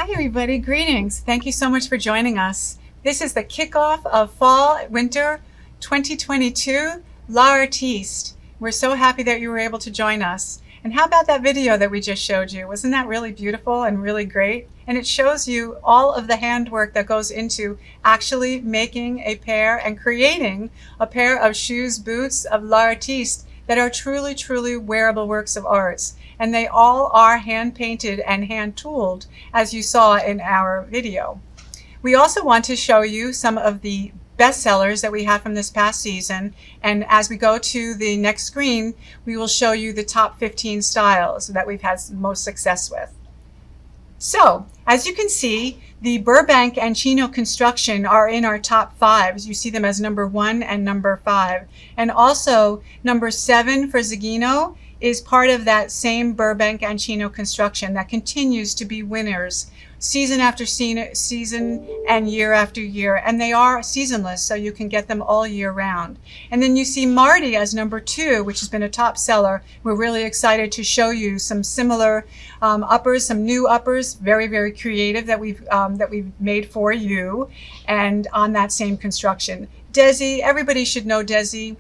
Hi everybody, greetings. Thank you so much for joining us. This is the kickoff of Fall Winter 2022 L'Artiste. We're so happy that you were able to join us. And how about that video that we just showed you? Wasn't that really beautiful and really great? And it shows you all of the handwork that goes into actually making a pair and creating a pair of shoes, boots of L'Artiste that are truly, truly wearable works of arts. And they all are hand painted and hand tooled, as you saw in our video. We also want to show you some of the bestsellers that we have from this past season. And as we go to the next screen, we will show you the top 15 styles that we've had most success with. So, as you can see, the Burbank and Chino construction are in our top 5. You see them as number 1 and number 5. And also, number 7 for Zagino is part of that same Burbank and Chino construction that continues to be winners season after season and year after year. And they are seasonless, so you can get them all year round. And then you see Marty as number 2, which has been a top seller. We're really excited to show you some similar uppers, some new uppers, very, very creative that we've made for you, and on that same construction. Desi, everybody should know Desi.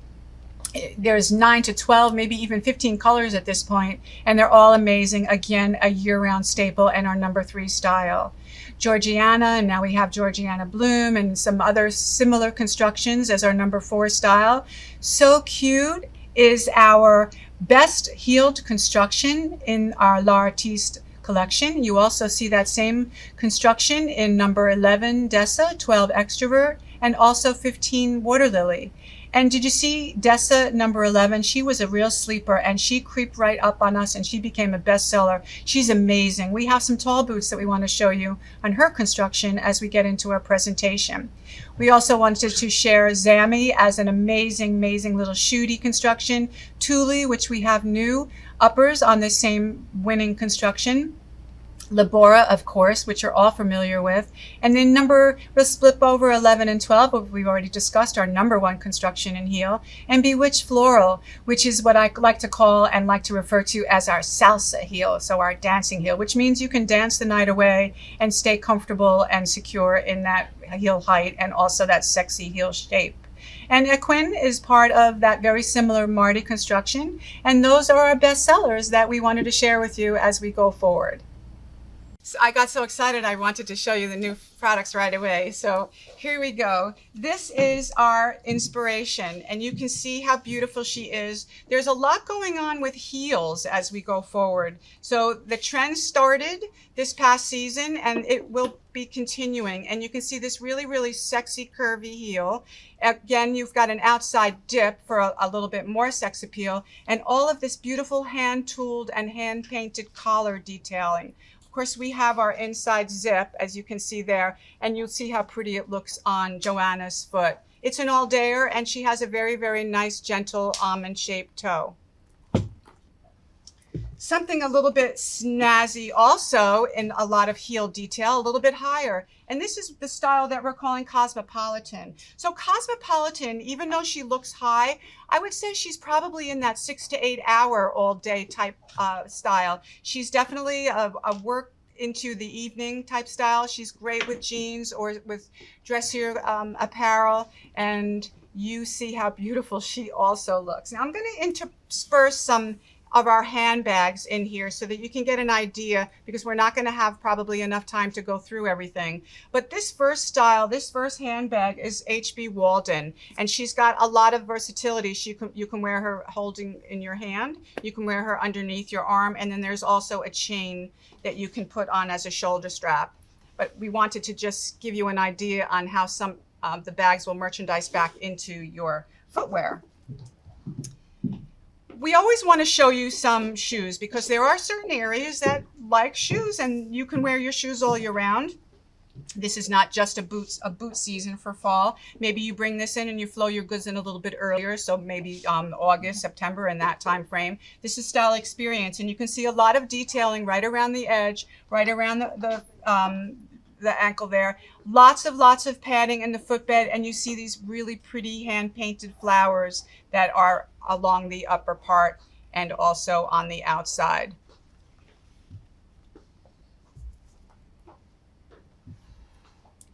There's 9 to 12, maybe even 15 colors at this point, and they're all amazing. Again, a year-round staple and our number 3 style. Georgiana, and now we have Georgiana Bloom and some other similar constructions as our number 4 style. So Cute is our best heeled construction in our L'Artiste collection. You also see that same construction in number 11 Dessa, 12 Extrovert, and also 15 Water Lily. And did you see Dessa number 11? She was a real sleeper and she creeped right up on us and she became a bestseller. She's amazing. We have some tall boots that we want to show you on her construction as we get into our presentation. We also wanted to share Zammy as an amazing, amazing little shooty construction. Thule, which we have new uppers on the same winning construction. Labora, of course, which you're all familiar with. And then we'll flip over 11 and 12, we've already discussed, our number 1 construction in heel. And Bewitch Floral, which is what I like to call and like to refer to as our Salsa Heel, so our dancing heel, which means you can dance the night away and stay comfortable and secure in that heel height and also that sexy heel shape. And Equine is part of that very similar Marty construction. And those are our best sellers that we wanted to share with you as we go forward. So I got so excited I wanted to show you the new products right away. So here we go. This is our inspiration, and you can see how beautiful she is. There's a lot going on with heels as we go forward. So the trend started this past season and it will be continuing. And you can see this really, really sexy curvy heel. Again, you've got an outside dip for a little bit more sex appeal, and all of this beautiful hand tooled and hand painted collar detailing. Of course, we have our inside zip, as you can see there, and you'll see how pretty it looks on Joanna's foot. It's an all-dayer, and she has a very, very nice, gentle almond-shaped toe. Something a little bit snazzy also in a lot of heel detail, a little bit higher. And this is the style that we're calling Cosmopolitan. So Cosmopolitan, even though she looks high, I would say she's probably in that 6 to 8 hour all day type style. She's definitely a work into the evening type style. She's great with jeans or with dressier apparel. And you see how beautiful she also looks. Now I'm going to intersperse some of our handbags in here so that you can get an idea, because we're not going to have probably enough time to go through everything. But this first style, this first handbag is HB Walden, and she's got a lot of versatility. You can wear her holding in your hand, you can wear her underneath your arm, and then there's also a chain that you can put on as a shoulder strap. But we wanted to just give you an idea on how some of the bags will merchandise back into your footwear. We always want to show you some shoes because there are certain areas that like shoes, and you can wear your shoes all year round. This is not just a boot season for fall. Maybe you bring this in and you flow your goods in a little bit earlier, so maybe August, September, in that time frame. This is Style Experience, and you can see a lot of detailing right around the edge, right around the ankle there. Lots of padding in the footbed, and you see these really pretty hand-painted flowers that are along the upper part and also on the outside.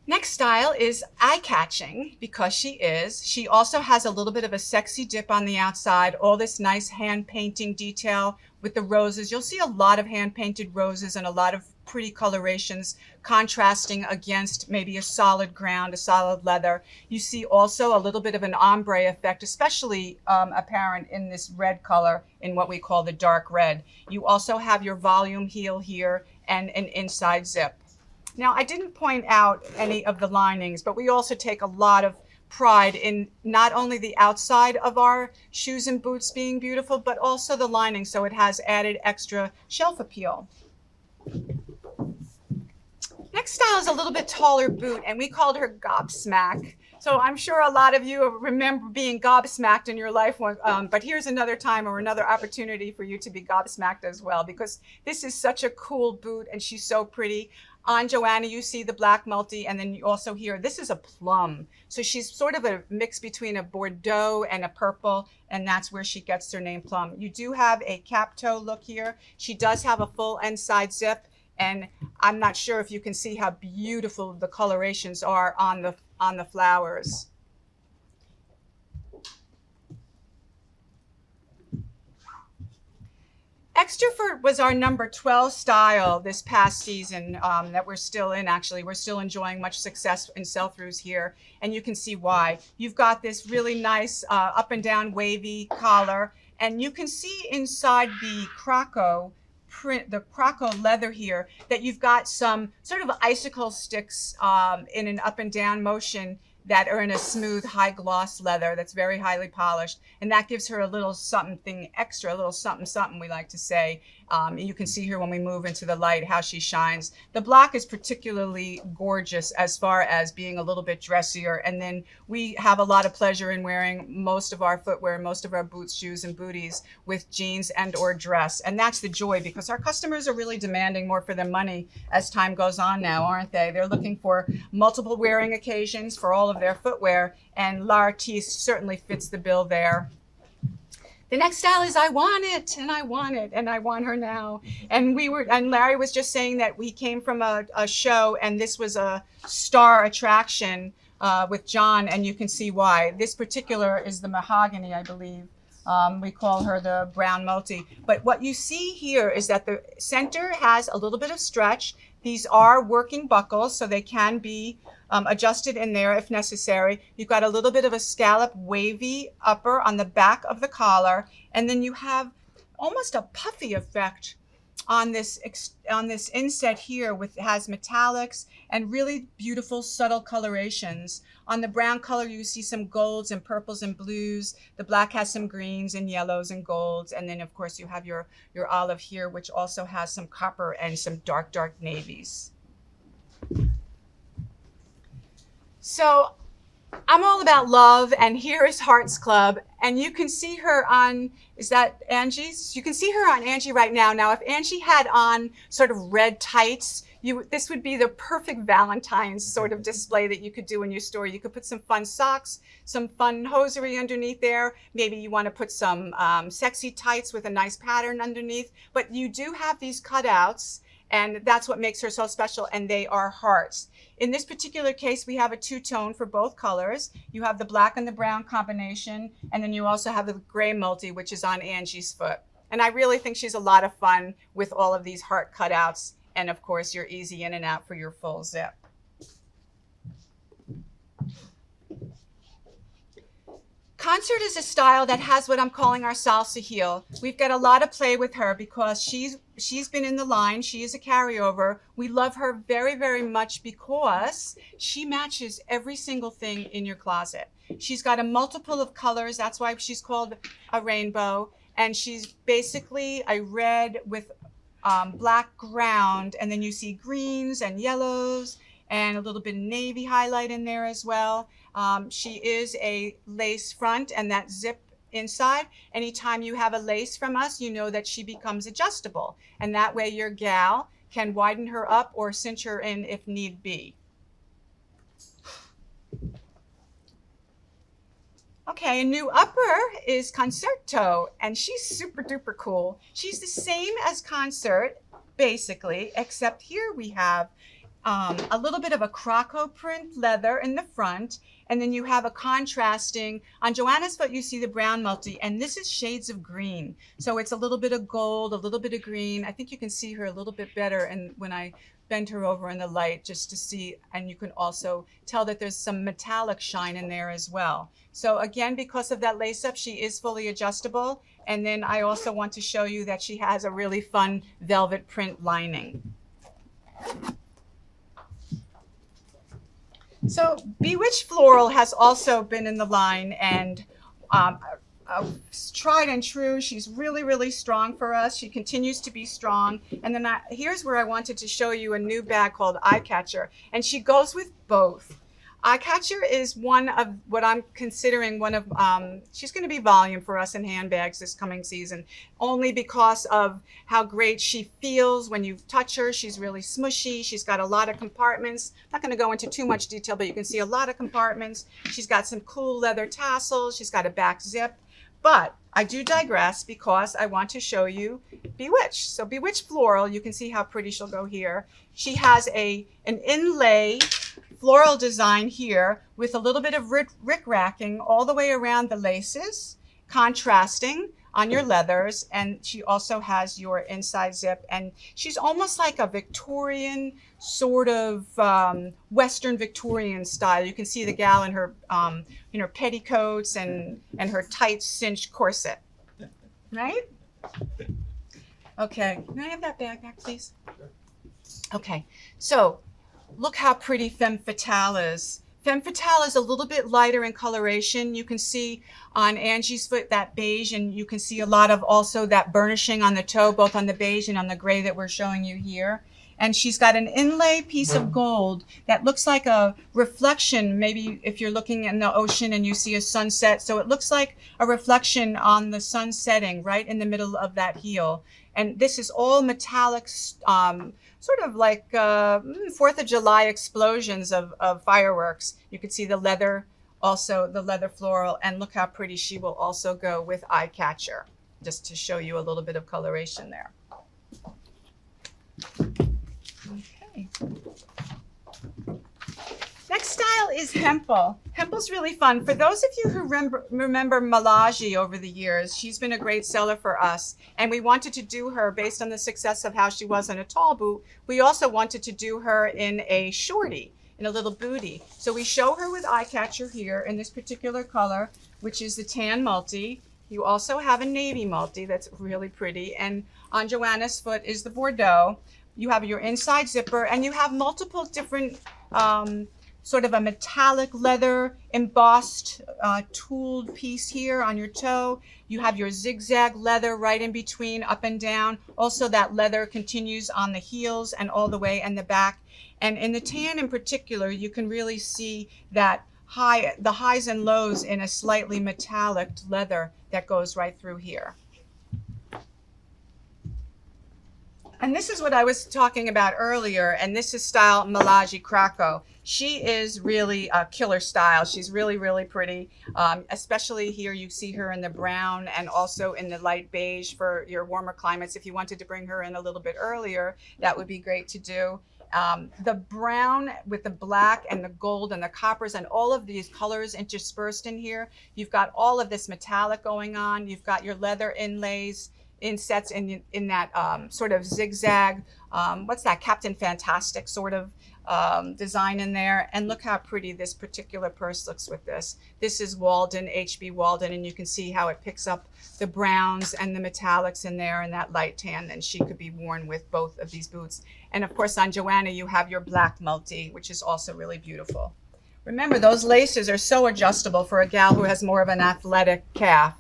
Next style is eye-catching because she is. She also has a little bit of a sexy dip on the outside, all this nice hand-painting detail with the roses. You'll see a lot of hand-painted roses and a lot of pretty colorations contrasting against maybe a solid ground, a solid leather. You see also a little bit of an ombre effect, especially apparent in this red color, in what we call the dark red. You also have your volume heel here and an inside zip. Now, I didn't point out any of the linings, but we also take a lot of pride in not only the outside of our shoes and boots being beautiful, but also the lining, so it has added extra shelf appeal. Next style is a little bit taller boot, and we called her Gobsmack. So I'm sure a lot of you remember being gobsmacked in your life, but here's another time or another opportunity for you to be gobsmacked as well, because this is such a cool boot and she's so pretty. On Joanna, you see the black multi, and then you also hear, this is a plum. So she's sort of a mix between a Bordeaux and a purple, and that's where she gets her name Plum. You do have a cap toe look here. She does have a full inside zip, and I'm not sure if you can see how beautiful the colorations are on the flowers. Extraford was our number 12 style this past season that we're still in, actually. We're still enjoying much success in sell-throughs here, and you can see why. You've got this really nice up and down wavy collar, and you can see inside the Croco print, the Croco leather here, that you've got some sort of icicle sticks in an up and down motion that are in a smooth, high gloss leather that's very highly polished. And that gives her a little something extra, a little something, something, we like to say. You can see here when we move into the light how she shines. The black is particularly gorgeous as far as being a little bit dressier. And then we have a lot of pleasure in wearing most of our footwear, most of our boots, shoes, and booties with jeans and or dress. And that's the joy, because our customers are really demanding more for their money as time goes on now, aren't they? They're looking for multiple wearing occasions for all of their footwear, and L'Artiste certainly fits the bill there. The next style is I want it, and I want it, and I want her now. And Larry was just saying that we came from a show, and this was a star attraction with John, and you can see why. This particular is the mahogany, I believe. We call her the brown multi. But what you see here is that the center has a little bit of stretch. These are working buckles, so they can be adjusted in there if necessary. You've got a little bit of a scallop wavy upper on the back of the collar, and then you have almost a puffy effect on this inset here, with has metallics and really beautiful subtle colorations. On the brown color, you see some golds and purples and blues. The black has some greens and yellows and golds. And then of course you have your olive here, which also has some copper and some dark navies. So I'm all about love, and here is Hearts Club, and you can see her on, is that Angie's? You can see her on Angie right now. Now, if Angie had on sort of red tights, this would be the perfect Valentine's sort of display that you could do in your store. You could put some fun socks, some fun hosiery underneath there. Maybe you want to put some sexy tights with a nice pattern underneath, but you do have these cutouts, and that's what makes her so special, and they are hearts. In this particular case, we have a two-tone for both colors. You have the black and the brown combination, and then you also have the gray multi, which is on Angie's foot. And I really think she's a lot of fun with all of these heart cutouts, and of course, you're easy in and out for your full zip. Concert is a style that has what I'm calling our salsa heel. We've got a lot of play with her because she's been in the line. She is a carryover. We love her very, very much because she matches every single thing in your closet. She's got a multiple of colors. That's why she's called a rainbow. And she's basically a red with black ground. And then you see greens and yellows and a little bit of navy highlight in there as well. She is a lace front and that zip inside. Anytime you have a lace from us, you know that she becomes adjustable. And that way your gal can widen her up or cinch her in if need be. Okay, a new upper is Concerto, and she's super duper cool. She's the same as Concert, basically, except here we have a little bit of a croco print leather in the front, and then you have a contrasting, on Joanna's foot you see the brown multi, and this is shades of green. So it's a little bit of gold, a little bit of green. I think you can see her a little bit better and when I bend her over in the light just to see, and you can also tell that there's some metallic shine in there as well. So again, because of that lace up, she is fully adjustable. And then I also want to show you that she has a really fun velvet print lining. So Bewitch Floral has also been in the line, and tried and true. She's really, really strong for us. She continues to be strong. And then here's where I wanted to show you a new bag called Eye Catcher, and she goes with both. Eye Catcher is one of what I'm considering one of, she's going to be volume for us in handbags this coming season, only because of how great she feels when you touch her. She's really smushy. She's got a lot of compartments. I'm not going to go into too much detail, but you can see a lot of compartments. She's got some cool leather tassels. She's got a back zip. But I do digress because I want to show you Bewitch. So Bewitch Floral, you can see how pretty she'll go here. She has an inlay floral design here with a little bit of rick-racking all the way around the laces, contrasting on your leathers, and she also has your inside zip, and she's almost like a Victorian sort of Western Victorian style. You can see the gal in her petticoats and her tight cinched corset, right? Okay, can I have that bag back, please? Okay, so look how pretty Femme Fatale is. Femme Fatale is a little bit lighter in coloration. You can see on Angie's foot that beige, and you can see a lot of also that burnishing on the toe, both on the beige and on the gray that we're showing you here. And she's got an inlay piece of gold that looks like a reflection, maybe if you're looking in the ocean and you see a sunset. So it looks like a reflection on the sun setting right in the middle of that heel. And this is all metallic, sort of like 4th of July explosions of fireworks. You can see the leather, also the leather floral, and look how pretty she will also go with Eye Catcher, just to show you a little bit of coloration there. Okay. Next style is hemple. Hemple's really fun. For those of you who remember Malaji over the years, she's been a great seller for us. And we wanted to do her based on the success of how she was in a tall boot. We also wanted to do her in a shorty, in a little booty. So we show her with eye catcher here in this particular color, which is the tan multi. You also have a navy multi that's really pretty. And on Joanna's foot is the Bardot. You have your inside zipper, and you have multiple different sort of a metallic leather embossed tooled piece here on your toe. You have your zigzag leather right in between, up and down. Also, that leather continues on the heels and all the way in the back. And in the tan in particular, you can really see that the highs and lows in a slightly metallic leather that goes right through here. And this is what I was talking about earlier, and this is style Malaji Krakow. She is really a killer style. She's really, really pretty, especially here you see her in the brown and also in the light beige for your warmer climates. If you wanted to bring her in a little bit earlier, that would be great to do. The brown with the black and the gold and the coppers and all of these colors interspersed in here. You've got all of this metallic going on. You've got your leather inlays, insets in that sort of zigzag, what's that, Captain Fantastic sort of design in there. And look how pretty this particular purse looks with this. This is Walden, HB Walden, and you can see how it picks up the browns and the metallics in there and that light tan, and she could be worn with both of these boots. And of course on Joanna you have your black multi, which is also really beautiful. Remember, those laces are so adjustable for a gal who has more of an athletic calf.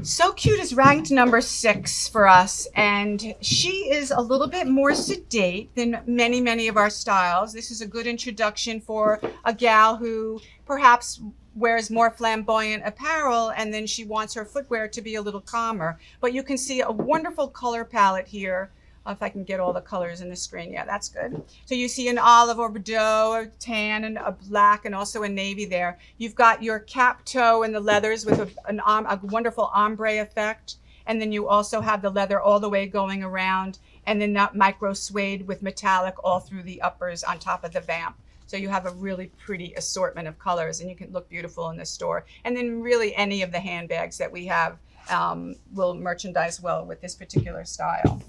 So Cute is ranked number 6 for us, and she is a little bit more sedate than many of our styles. This is a good introduction for a gal who perhaps wears more flamboyant apparel, and then she wants her footwear to be a little calmer. But you can see a wonderful color palette here. If I can get all the colors in the screen. Yeah, that's good. So you see an olive or Bordeaux, a tan and a black, and also a navy there. You've got your cap toe and the leathers with a wonderful ombre effect. And then you also have the leather all the way going around, and then that micro suede with metallic all through the uppers on top of the vamp. So you have a really pretty assortment of colors, and you can look beautiful in the store. And then really any of the handbags that we have will merchandise well with this particular style.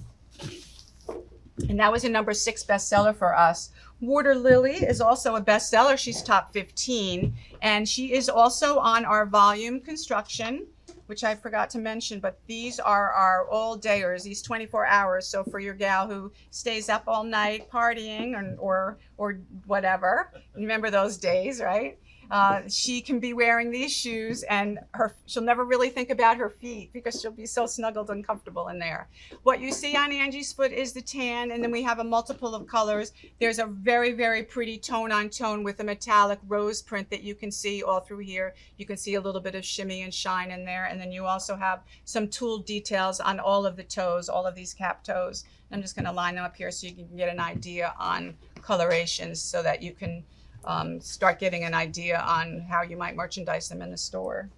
And that was a number 6 bestseller for us. Water Lily is also a bestseller. She's top 15. And she is also on our volume construction, which I forgot to mention, but these are our all-dayers, these 24 hours. So for your gal who stays up all night partying or whatever, remember those days, right? She can be wearing these shoes, and she'll never really think about her feet because she'll be so snuggled and comfortable in there. What you see on Angie's foot is the tan, and then we have a multiple of colors. There's a very pretty tone on tone with a metallic rose print that you can see all through here. You can see a little bit of shimmy and shine in there, and then you also have some tooled details on all of the toes, all of these cap toes. I'm just going to line them up here so you can get an idea on colorations so that you can start getting an idea on how you might merchandise them in the store.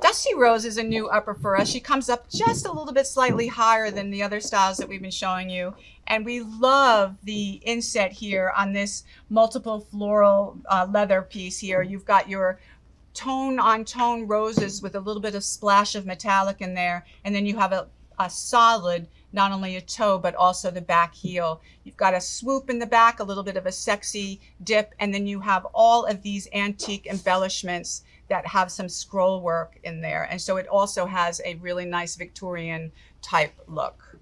Dusty Rose is a new upper for us. She comes up just a little bit slightly higher than the other styles that we've been showing you. And we love the inset here on this multiple floral leather piece here. You've got your tone on tone roses with a little bit of splash of metallic in there. And then you have a solid, not only a toe, but also the back heel. You've got a swoop in the back, a little bit of a sexy dip, and then you have all of these antique embellishments that have some scroll work in there. And so it also has a really nice Victorian type look.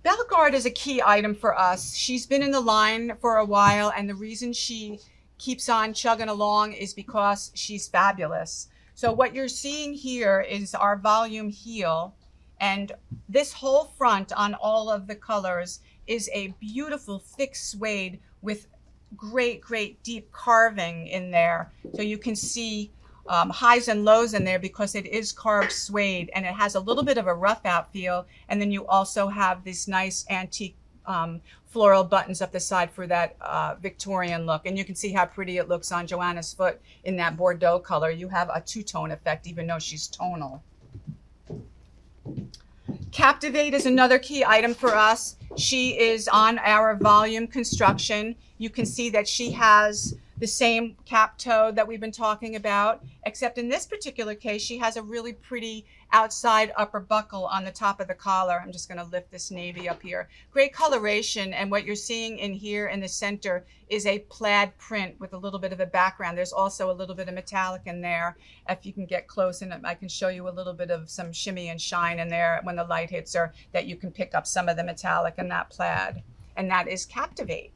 Bellegarde is a key item for us. She's been in the line for a while, and the reason she keeps on chugging along is because she's fabulous. So what you're seeing here is our volume heel, and this whole front on all of the colors is a beautiful thick suede with great deep carving in there. So you can see highs and lows in there because it is carved suede, and it has a little bit of a rough out feel. And then you also have this nice antique floral buttons up the side for that Victorian look. And you can see how pretty it looks on Joanna's foot in that Bordeaux color. You have a two-tone effect even though she's tonal. Captivate is another key item for us. She is on our volume construction. You can see that she has the same cap toe that we've been talking about, except in this particular case, she has a really pretty outside upper buckle on the top of the collar. I'm just going to lift this navy up here. Great coloration, and what you're seeing in here in the center is a plaid print with a little bit of a background. There's also a little bit of metallic in there. If you can get close, and I can show you a little bit of some shimmy and shine in there when the light hits her, that you can pick up some of the metallic in that plaid. And that is Captivate.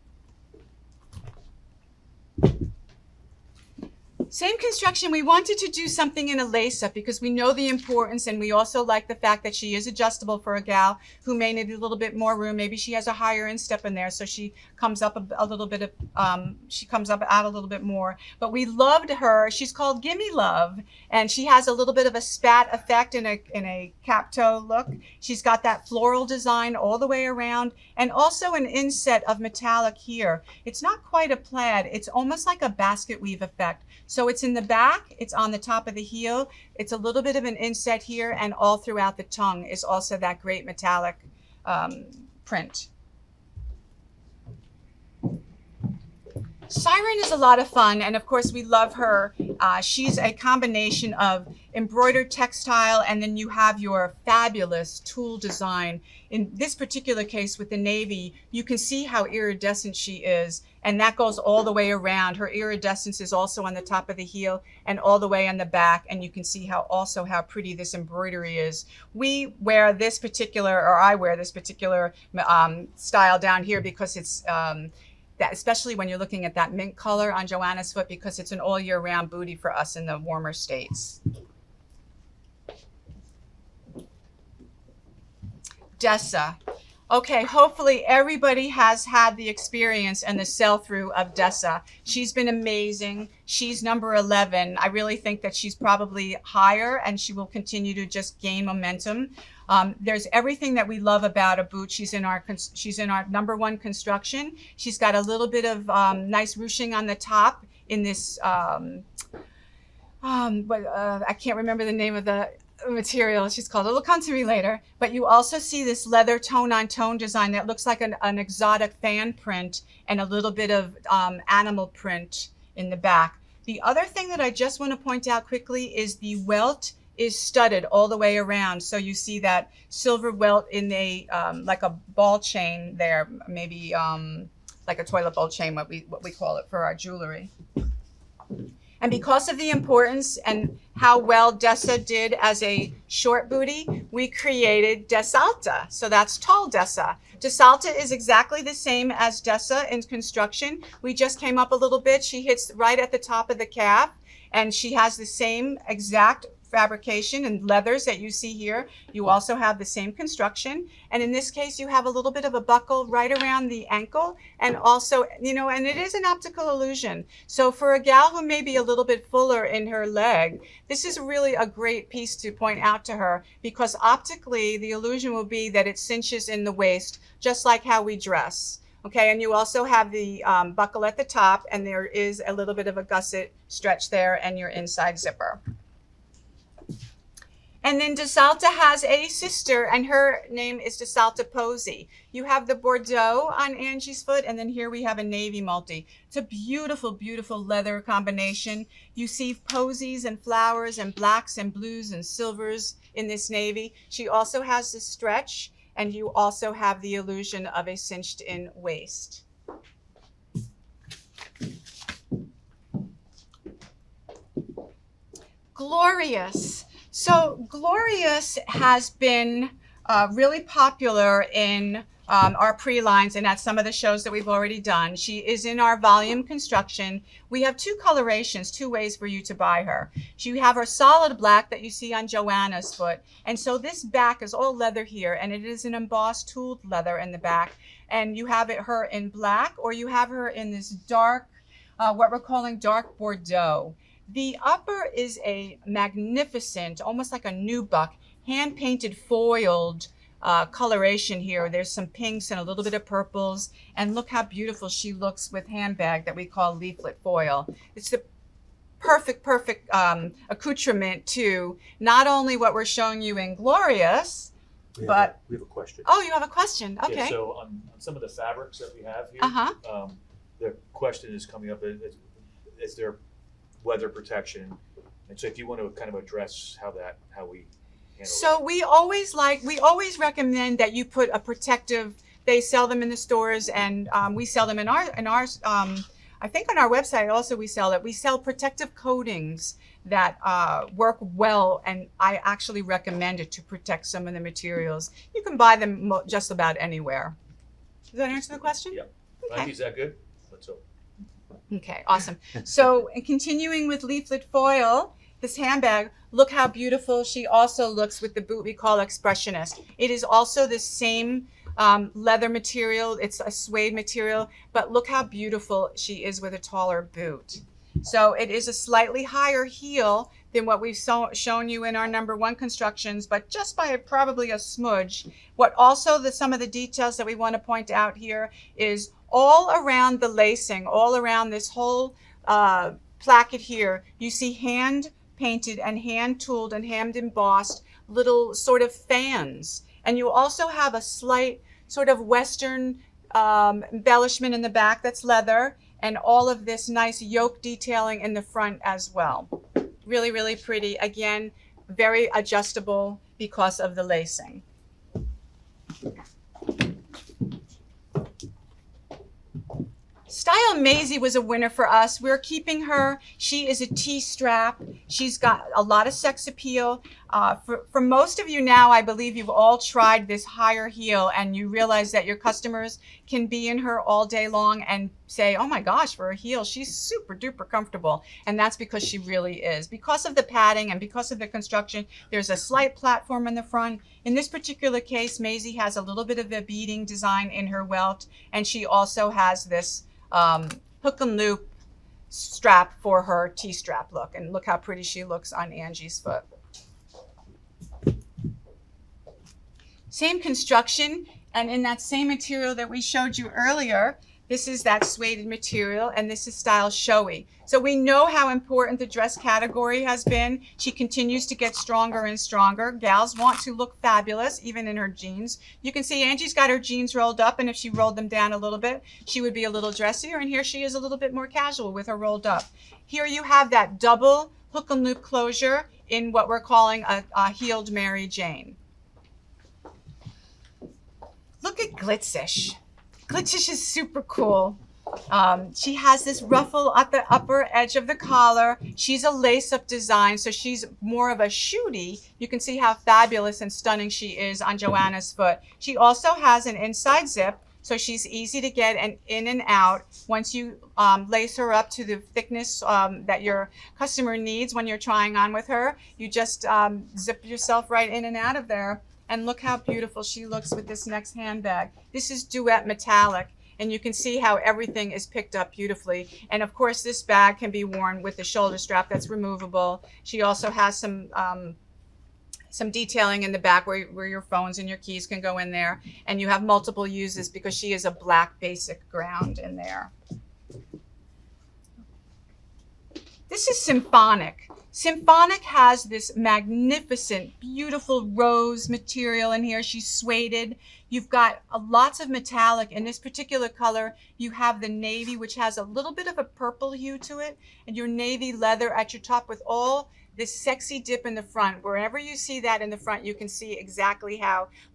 Same construction. We wanted to do something in a lace-up because we know the importance, and we also like the fact that she is adjustable for a gal who may need a little bit more room. Maybe she has a higher instep in there, so she comes up a little bit of, she comes up out a little bit more. But we loved her. She's called Gimme Love, and she has a little bit of a spat effect in a cap toe look. She's got that floral design all the way around, and also an inset of metallic here. It's not quite a plaid. It's almost like a basket weave effect. So it's in the back, it's on the top of the heel, it's a little bit of an inset here, and all throughout the tongue is also that great metallic print. Siren is a lot of fun, and of course we love her. She's a combination of embroidered textile, and then you have your fabulous tulle design. In this particular case with the navy, you can see how iridescent she is, and that goes all the way around. Her iridescence is also on the top of the heel and all the way on the back, and you can see how pretty this embroidery is. We wear this particular, or I wear this particular style down here because it's that, especially when you're looking at that mint color on Joanna's foot, because it's an all year round booty for us in the warmer states. Dessa. Okay, hopefully everybody has had the experience and the sell-through of Dessa. She's been amazing. She's number 11. I really think that she's probably higher, and she will continue to just gain momentum. There's everything that we love about a boot. She's in our #1 construction. She's got a little bit of nice ruching on the top in this, I can't remember the name of the material she's called. It'll come to me later. But you also see this leather tone-on-tone design that looks like an exotic fan print and a little bit of animal print in the back. The other thing that I just want to point out quickly is the welt is studded all the way around. So you see that silver welt in a like a ball chain there, maybe like a toilet bowl chain, what we call it for our jewelry. And because of the importance and how well Dessa did as a short booty, we created Desalta. So that's tall Dessa. Desalta is exactly the same as Dessa in construction. We just came up a little bit. She hits right at the top of the calf, and she has the same exact fabrication and leathers that you see here. You also have the same construction, and in this case you have a little bit of a buckle right around the ankle, and also, you know, and it is an optical illusion. So for a gal who may be a little bit fuller in her leg, this is really a great piece to point out to her, because optically the illusion will be that it cinches in the waist, just like how we dress. Okay, and you also have the buckle at the top, and there is a little bit of a gusset stretch there, and your inside zipper. And then Desalta has a sister, and her name is Desalta Posy. You have the Bardot on Angie's foot, and then here we have a navy multi. It's a beautiful, beautiful leather combination. You see posies and flowers and blacks and blues and silvers in this navy. She also has the stretch, and you also have the illusion of a cinched in waist. Glorious. So Glorious has been really popular in our pre-lines and at some of the shows that we've already done. She is in our volume construction. We have two colorations, two ways for you to buy her. You have her solid black that you see on Joanna's foot. And so this back is all leather here, and it is an embossed tooled leather in the back. And you have her in black, or you have her in this dark, what we're calling dark Bordeaux. The upper is a magnificent, almost like a nubuck, hand-painted foiled coloration here. There's some pinks and a little bit of purples, and look how beautiful she looks with handbag that we call leaflet foil. It's the perfect accoutrement to not only what we're showing you in Glorious, We but have a question. Oh, you have a question. Okay. Yeah, so on some of the fabrics that we have here, the question is coming up: is there weather protection? And so, if you want to kind of address how we handle So that. we always recommend that you put a protective. They sell them in the stores, and we sell them in our. I think on our website also we sell it. We sell protective coatings that work well, and I actually recommend it to protect some of the materials. You can buy them just about anywhere. Does that answer the question? Yeah. Okay. Is that good? Let's hope. Okay, awesome. So, and continuing with leaflet foil, this handbag, look how beautiful she also looks with the boot we call Expressionist. It is also the same leather material. It's a suede material, but look how beautiful she is with a taller boot. So it is a slightly higher heel than what we've shown you in our #1 constructions, but just by probably a smudge. What also some of the details that we want to point out here is all around the lacing, all around this whole placket here, you see hand painted and hand tooled and hand embossed little sort of fans. And you also have a slight sort of Western embellishment in the back that's leather, and all of this nice yoke detailing in the front as well. Really, really pretty. Again, very adjustable because of the lacing. Style Maisie was a winner for us. We're keeping her. She is a T-strap. She's got a lot of sex appeal. For most of you now, I believe you've all tried this higher heel, and you realize that your customers can be in her all day long and say, oh my gosh, for a heel, she's super duper comfortable. And that's because she really is. Because of the padding and because of the construction, there's a slight platform in the front. In this particular case, Maisie has a little bit of a beading design in her welt, and she also has this hook and loop strap for her T-strap look. And look how pretty she looks on Angie's foot. Same construction, and in that same material that we showed you earlier, this is that suede material, and this is style showy. So we know how important the dress category has been. She continues to get stronger and stronger. Gals want to look fabulous, even in her jeans. You can see Angie's got her jeans rolled up, and if she rolled them down a little bit, she would be a little dressier, and here she is a little bit more casual with her rolled up. Here you have that double hook and loop closure in what we're calling a heeled Mary Jane. Look at Glitzish. Glitzish is super cool. She has this ruffle at the upper edge of the collar. She's a lace-up design, so she's more of a shooty. You can see how fabulous and stunning she is on Joanna's foot. She also has an inside zip, so she's easy to get in and out once you lace her up to the thickness that your customer needs when you're trying on with her. You just zip yourself right in and out of there. And look how beautiful she looks with this next handbag. This is Duet Metallic, and you can see how everything is picked up beautifully. And of course, this bag can be worn with the shoulder strap that's removable. She also has some detailing in the back where your phones and your keys can go in there. And you have multiple uses because she is a black basic ground in there. This is Symphonic. Symphonic has this magnificent, beautiful rose material in here. She's sueded. You've got lots of metallic. In this particular color, you have the navy, which has a little bit of a purple hue to it, and your navy leather at your top with all this sexy dip in the front. Wherever you see that in the front, you can see exactly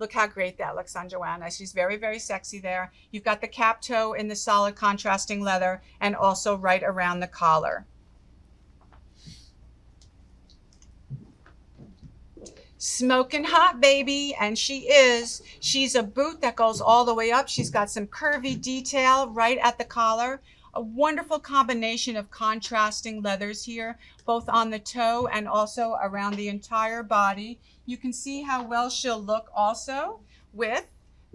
look how great that looks on Joanna. She's very, very sexy there. You've got the cap toe in the solid contrasting leather and also right around the collar. Smoking hot, baby, and she is. She's a boot that goes all the way up. She's got some curvy detail right at the collar. A wonderful combination of contrasting leathers here, both on the toe and also around the entire body. You can see how well she'll look also with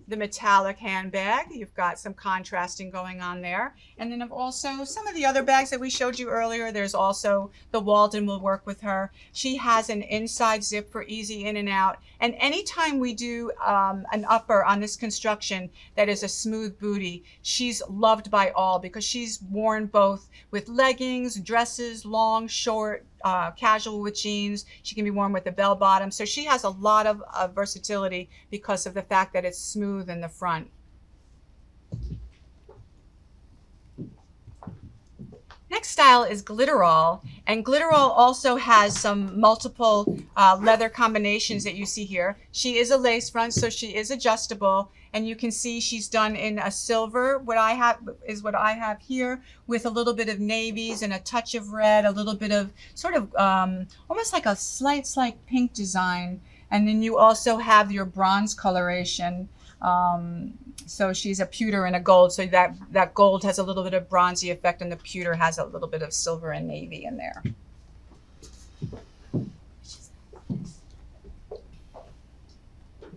the metallic handbag. You've got some contrasting going on there. And then also some of the other bags that we showed you earlier, there's also the Walden will work with her. She has an inside zip for easy in and out. And anytime we do an upper on this construction that is a smooth booty, she's loved by all because she's worn both with leggings, dresses, long, short, casual with jeans. She can be worn with a bell bottom. So she has a lot of versatility because of the fact that it's smooth in the front. Next style is Glitterall, and Glitterall also has some multiple leather combinations that you see here. She is a lace front, so she is adjustable, and you can see she's done in a silver. What I have here, with a little bit of navies and a touch of red, a little bit of sort of almost like a slight pink design, and then you also have your bronze coloration. So she's a pewter and a gold, so that gold has a little bit of bronzy effect, and the pewter has a little bit of silver and navy in there.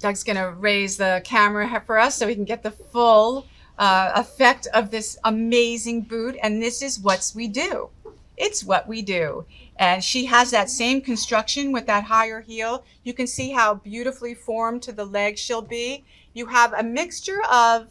Doug's gonna raise the camera for us so we can get the full effect of this amazing boot, and this is what we do. It's what we do. And she has that same construction with that higher heel. You can see how beautifully formed to the leg she'll be. You have a mixture of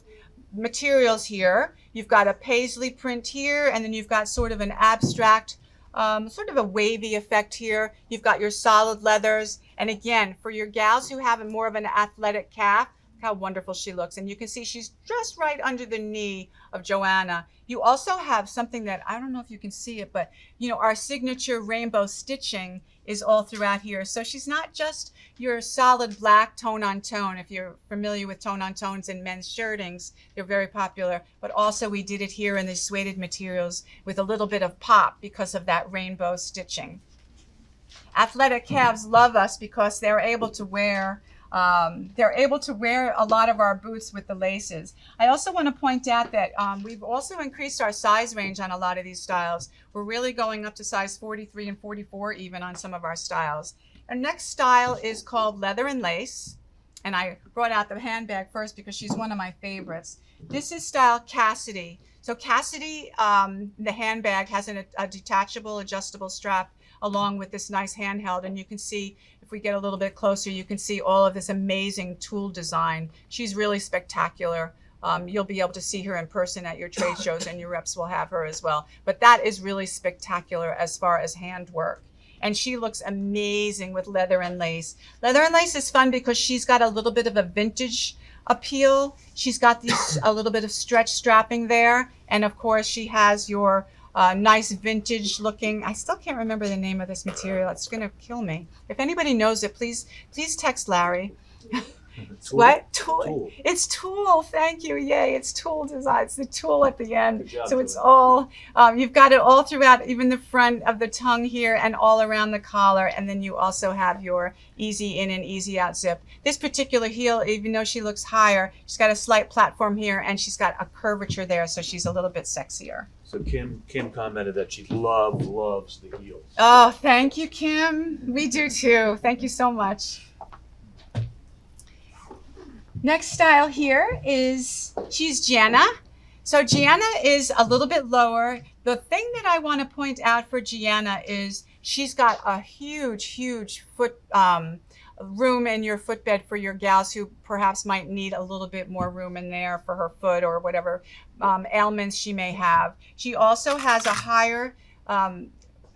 materials here. You've got a paisley print here, and then you've got sort of an abstract, sort of a wavy effect here. You've got your solid leathers. And again, for your gals who have more of an athletic calf, look how wonderful she looks. And you can see she's just right under the knee of Joanna. You also have something that, I don't know if you can see it, but you know, our signature rainbow stitching is all throughout here. So she's not just your solid black tone on tone. If you're familiar with tone on tones in men's shirtings, they're very popular, but also we did it here in these suede materials with a little bit of pop because of that rainbow stitching. Athletic calves love us because they're able to wear a lot of our boots with the laces. I also want to point out that we've also increased our size range on a lot of these styles. We're really going up to size 43 and 44 even on some of our styles. Our next style is called Leather and Lace. And I brought out the handbag first because she's one of my favorites. This is style Cassidy. So Cassidy, the handbag has a detachable, adjustable strap along with this nice handheld. And you can see, if we get a little bit closer, you can see all of this amazing tool design. She's really spectacular. You'll be able to see her in person at your trade shows, and your reps will have her as well. But that is really spectacular as far as handwork. And she looks amazing with leather and lace. Leather and lace is fun because she's got a little bit of a vintage appeal. She's got a little bit of stretch strapping there. And of course, she has your nice vintage looking, I still can't remember the name of this material. It's going to kill me. If anybody knows it, please text Larry. Tool. What? Tool. It's tulle. Thank you. Yay. It's tulle design. It's the tulle at the end. So it's all, you've got it all throughout, even the front of the tongue here and all around the collar. And then you also have your easy in and easy out zip. This particular heel, even though she looks higher, she's got a slight platform here and she's got a curvature there. So she's a little bit sexier. So Kim commented that she loves the heels. Oh, thank you, Kim. We do too. Thank you so much. Next style here is, she's Gianna. So Gianna is a little bit lower. The thing that I want to point out for Gianna is she's got a huge foot room in your footbed for your gals who perhaps might need a little bit more room in there for her foot or whatever ailments she may have. She also has a higher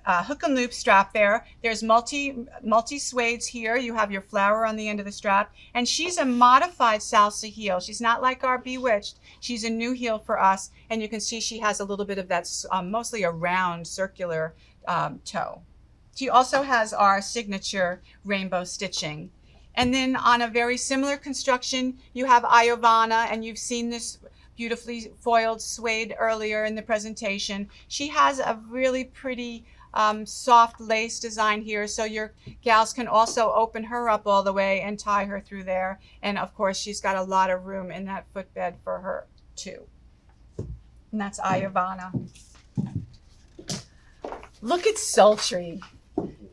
hook and loop strap there. There's multi suedes here. You have your flower on the end of the strap, and she's a modified Salsa heel. She's not like our Bewitched. She's a new heel for us, and you can see she has a little bit of that mostly a round circular toe. She also has our signature rainbow stitching. And then on a very similar construction, you have Iovana, and you've seen this beautifully foiled suede earlier in the presentation. She has a really pretty soft lace design here, so your gals can also open her up all the way and tie her through there. And of course, she's got a lot of room in that footbed for her too. And that's Iovana. Look at Sultry.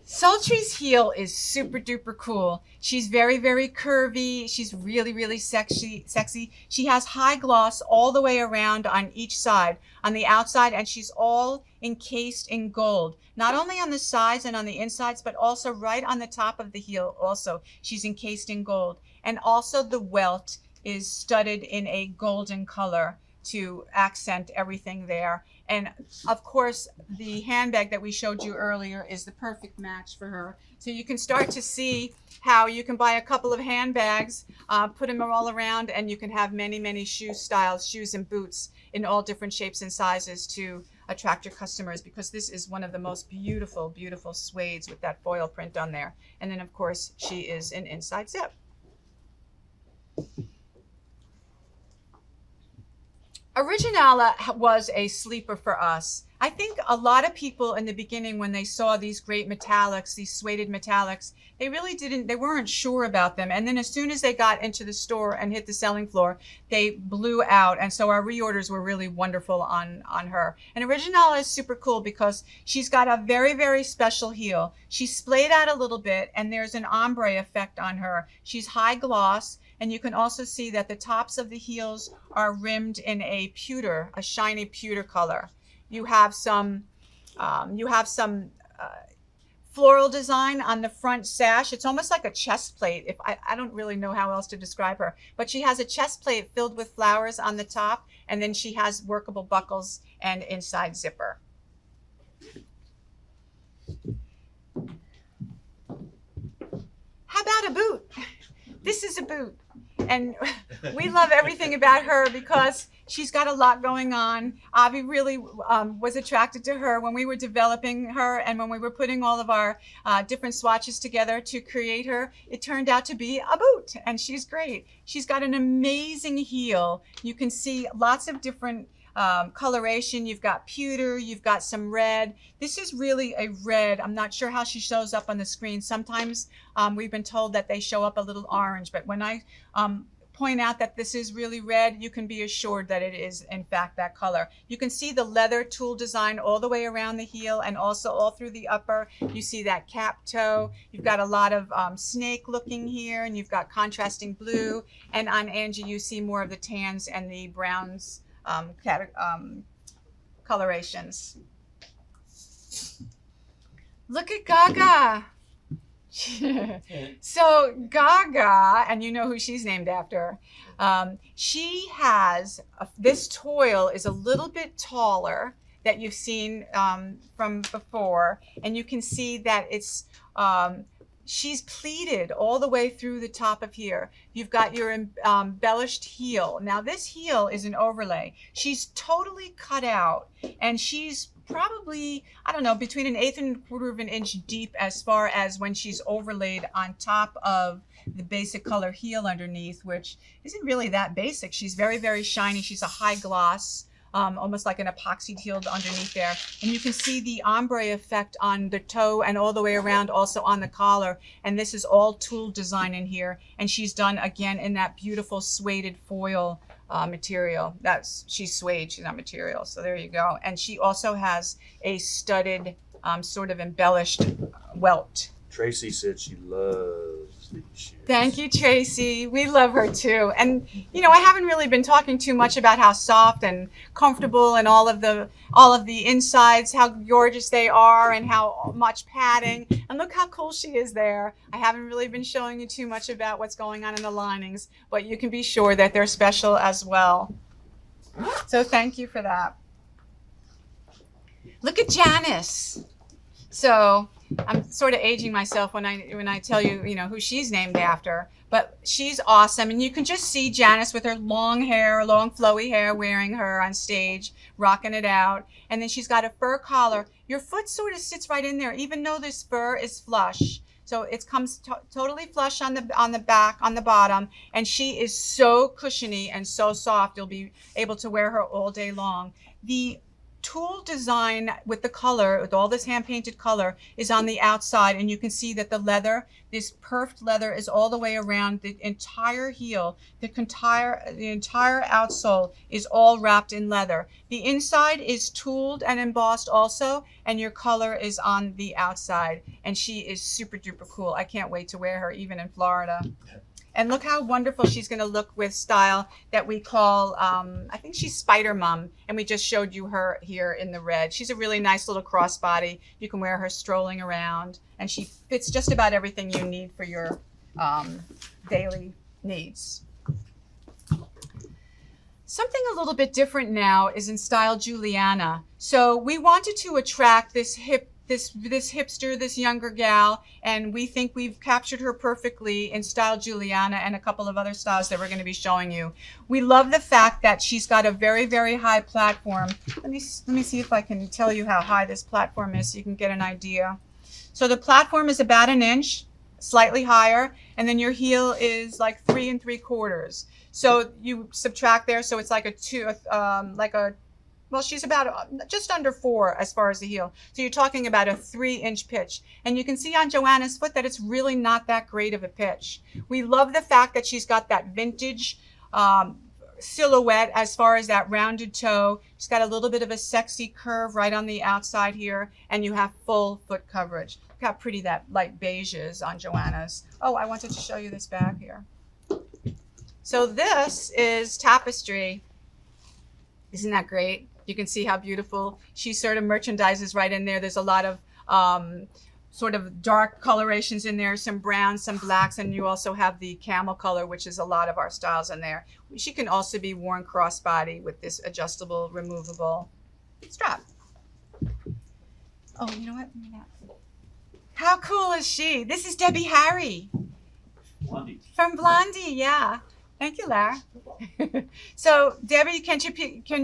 Sultry's heel is super duper cool. She's very curvy. She's really sexy. She has high gloss all the way around on each side, on the outside, and she's all encased in gold. Not only on the sides and on the insides, but also right on the top of the heel also. She's encased in gold. And also the welt is studded in a golden color. to accent everything there. And of course, the handbag that we showed you earlier is the perfect match for her. So you can start to see how you can buy a couple of handbags, put them all around, and you can have many, many shoe styles, shoes and boots in all different shapes and sizes to attract your customers, because this is one of the most beautiful, beautiful suedes with that foil print on there. And then of course, she is an inside zip. Originala was a sleeper for us. I think a lot of people in the beginning, when they saw these great metallics, these suede metallics, they weren't sure about them. And then as soon as they got into the store and hit the selling floor, they blew out. And so our reorders were really wonderful on her. And Originala is super cool because she's got a very, very special heel. She's splayed out a little bit, and there's an ombre effect on her. She's high gloss. And you can also see that the tops of the heels are rimmed in a shiny pewter color. You have some floral design on the front sash. It's almost like a chest plate. I don't really know how else to describe her, but she has a chest plate filled with flowers on the top, and then she has workable buckles and inside zipper. How about a boot? This is a boot. And we love everything about her because she's got a lot going on. Avi really was attracted to her when we were developing her, and when we were putting all of our different swatches together to create her. It turned out to be a boot, and she's great. She's got an amazing heel. You can see lots of different coloration. You've got pewter, you've got some red. This is really a red. I'm not sure how she shows up on the screen. Sometimes we've been told that they show up a little orange, but when I point out that this is really red, you can be assured that it is in fact that color. You can see the leather tool design all the way around the heel and also all through the upper. You see that cap toe. You've got a lot of snake looking here, and you've got contrasting blue. And on Angie, you see more of the tans and the browns colorations. Look at Gaga. So Gaga, and you know who she's named after. She has this toil is a little bit taller that you've seen from before, and you can see that it's she's pleated all the way through the top of here. You've got your embellished heel. Now this heel is an overlay. She's totally cut out, and she's probably, I don't know, between 1/8 and 1/4 of an inch deep as far as when she's overlaid on top of the basic color heel underneath, which isn't really that basic. She's very, very shiny. She's a high gloss, almost like an epoxy heel underneath there. And you can see the ombre effect on the toe and all the way around, also on the collar. And this is all tool design in here. And she's done again in that beautiful suede foil material. She's suede, she's not material. So there you go. And she also has a studded, sort of embellished welt. Tracy said she loves these shoes. Thank you, Tracy. We love her too. And you know, I haven't really been talking too much about how soft and comfortable and all of the insides, how gorgeous they are, and how much padding. And look how cool she is there. I haven't really been showing you too much about what's going on in the linings, but you can be sure that they're special as well. So thank you for that. Look at Janice. So I'm sort of aging myself when I tell you, you know, who she's named after, but she's awesome. And you can just see Janice with her long hair, long flowy hair, wearing her on stage, rocking it out. And then she's got a fur collar. Your foot sort of sits right in there, even though this fur is flush. So it comes totally flush on the back, on the bottom, and she is so cushiony and so soft. You'll be able to wear her all day long. The tool design with the color, with all this hand-painted color, is on the outside, and you can see that the leather, this perfed leather, is all the way around the entire heel. The entire outsole is all wrapped in leather. The inside is tooled and embossed also, and your color is on the outside, and she is super duper cool. I can't wait to wear her even in Florida. And look how wonderful she's going to look with style that we call, I think she's Spider Mom. And we just showed you her here in the red. She's a really nice little crossbody. You can wear her strolling around. And she fits just about everything you need for your daily needs. Something a little bit different now is in style Juliana. So we wanted to attract this hipster, this younger gal, and we think we've captured her perfectly in style Juliana and a couple of other styles that we're going to be showing you. We love the fact that she's got a very, very high platform. Let me see if I can tell you how high this platform is so you can get an idea. So the platform is about 1 inch, slightly higher, and then your heel is like 3 3/4. So you subtract there, so it's like well, she's about just under 4 as far as the heel. So you're talking about a 3-inch pitch. And you can see on Joanna's foot that it's really not that great of a pitch. We love the fact that she's got that vintage silhouette as far as that rounded toe. She's got a little bit of a sexy curve right on the outside here, and you have full foot coverage. Look how pretty that light beige is on Joanna's. Oh, I wanted to show you this bag here. So this is Tapestry. Isn't that great? You can see how beautiful she sort of merchandises right in there. There's a lot of sort of dark colorations in there, some browns, some blacks, and you also have the camel color, which is a lot of our styles in there. She can also be worn crossbody with this adjustable, removable strap. Oh, you know what? How cool is she? This is Debbie Harry. Blondie. From Blondie, yeah. Thank you, Lara. So, Debbie, can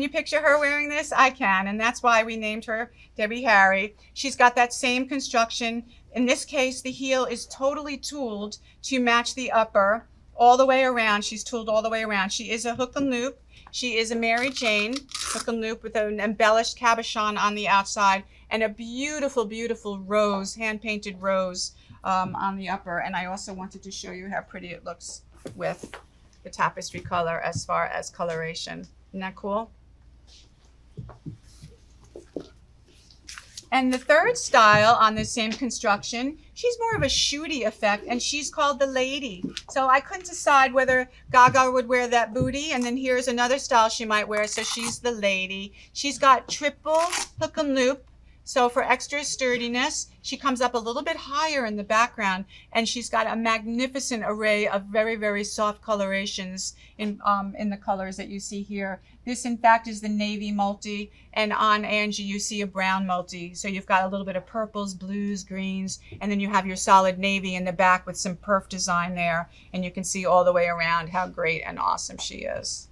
you picture her wearing this? I can, and that's why we named her Debbie Harry. She's got that same construction. In this case, the heel is totally tooled to match the upper all the way around. She's tooled all the way around. She is a hook and loop. She is a Mary Jane hook and loop with an embellished cabochon on the outside and a beautiful, beautiful rose, hand-painted rose on the upper. And I also wanted to show you how pretty it looks with the tapestry color as far as coloration. Isn't that cool? And the third style on the same construction, she's more of a shooty effect, and she's called the Lady. So I couldn't decide whether Gaga would wear that booty, and then here's another style she might wear, so she's the Lady. She's got triple hook and loop, so for extra sturdiness. She comes up a little bit higher in the background, and she's got a magnificent array of very, very soft colorations in the colors that you see here. This, in fact, is the navy multi, and on Angie, you see a brown multi. So you've got a little bit of purples, blues, greens, and then you have your solid navy in the back with some perf design there, and you can see all the way around how great and awesome she is.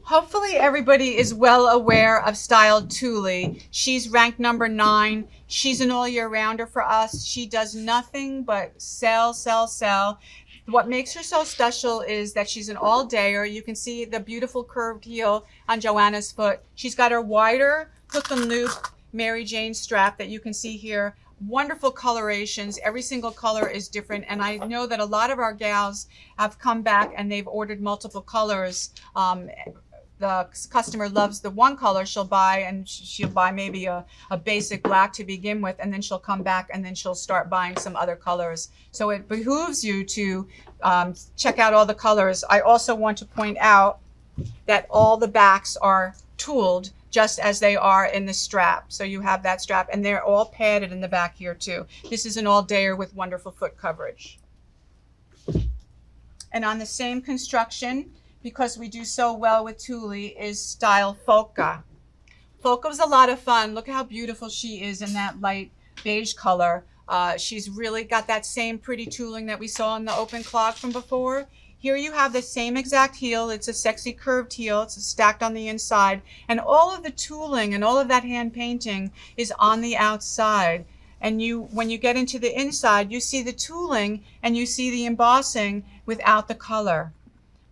Hopefully everybody is well aware of style Thule. She's ranked number 9. She's an all year rounder for us. She does nothing but sell, sell, sell. What makes her so special is that she's an all dayer. You can see the beautiful curved heel on Joanna's foot. She's got her wider hook and loop Mary Jane strap that you can see here. Wonderful colorations. Every single color is different, and I know that a lot of our gals have come back and they've ordered multiple colors. The customer loves the one color, she'll buy, and she'll buy maybe a basic black to begin with, and then she'll come back and then she'll start buying some other colors. So it behooves you to check out all the colors. I also want to point out that all the backs are tooled just as they are in the strap. So you have that strap, and they're all padded in the back here too. This is an all-dayer with wonderful foot coverage. And on the same construction, because we do so well with Thule, is style Foca. Foca was a lot of fun. Look how beautiful she is in that light beige color. She's really got that same pretty tooling that we saw in the open clog from before. Here you have the same exact heel. It's a sexy curved heel. It's stacked on the inside. And all of the tooling and all of that hand painting is on the outside. And when you get into the inside, you see the tooling and you see the embossing without the color.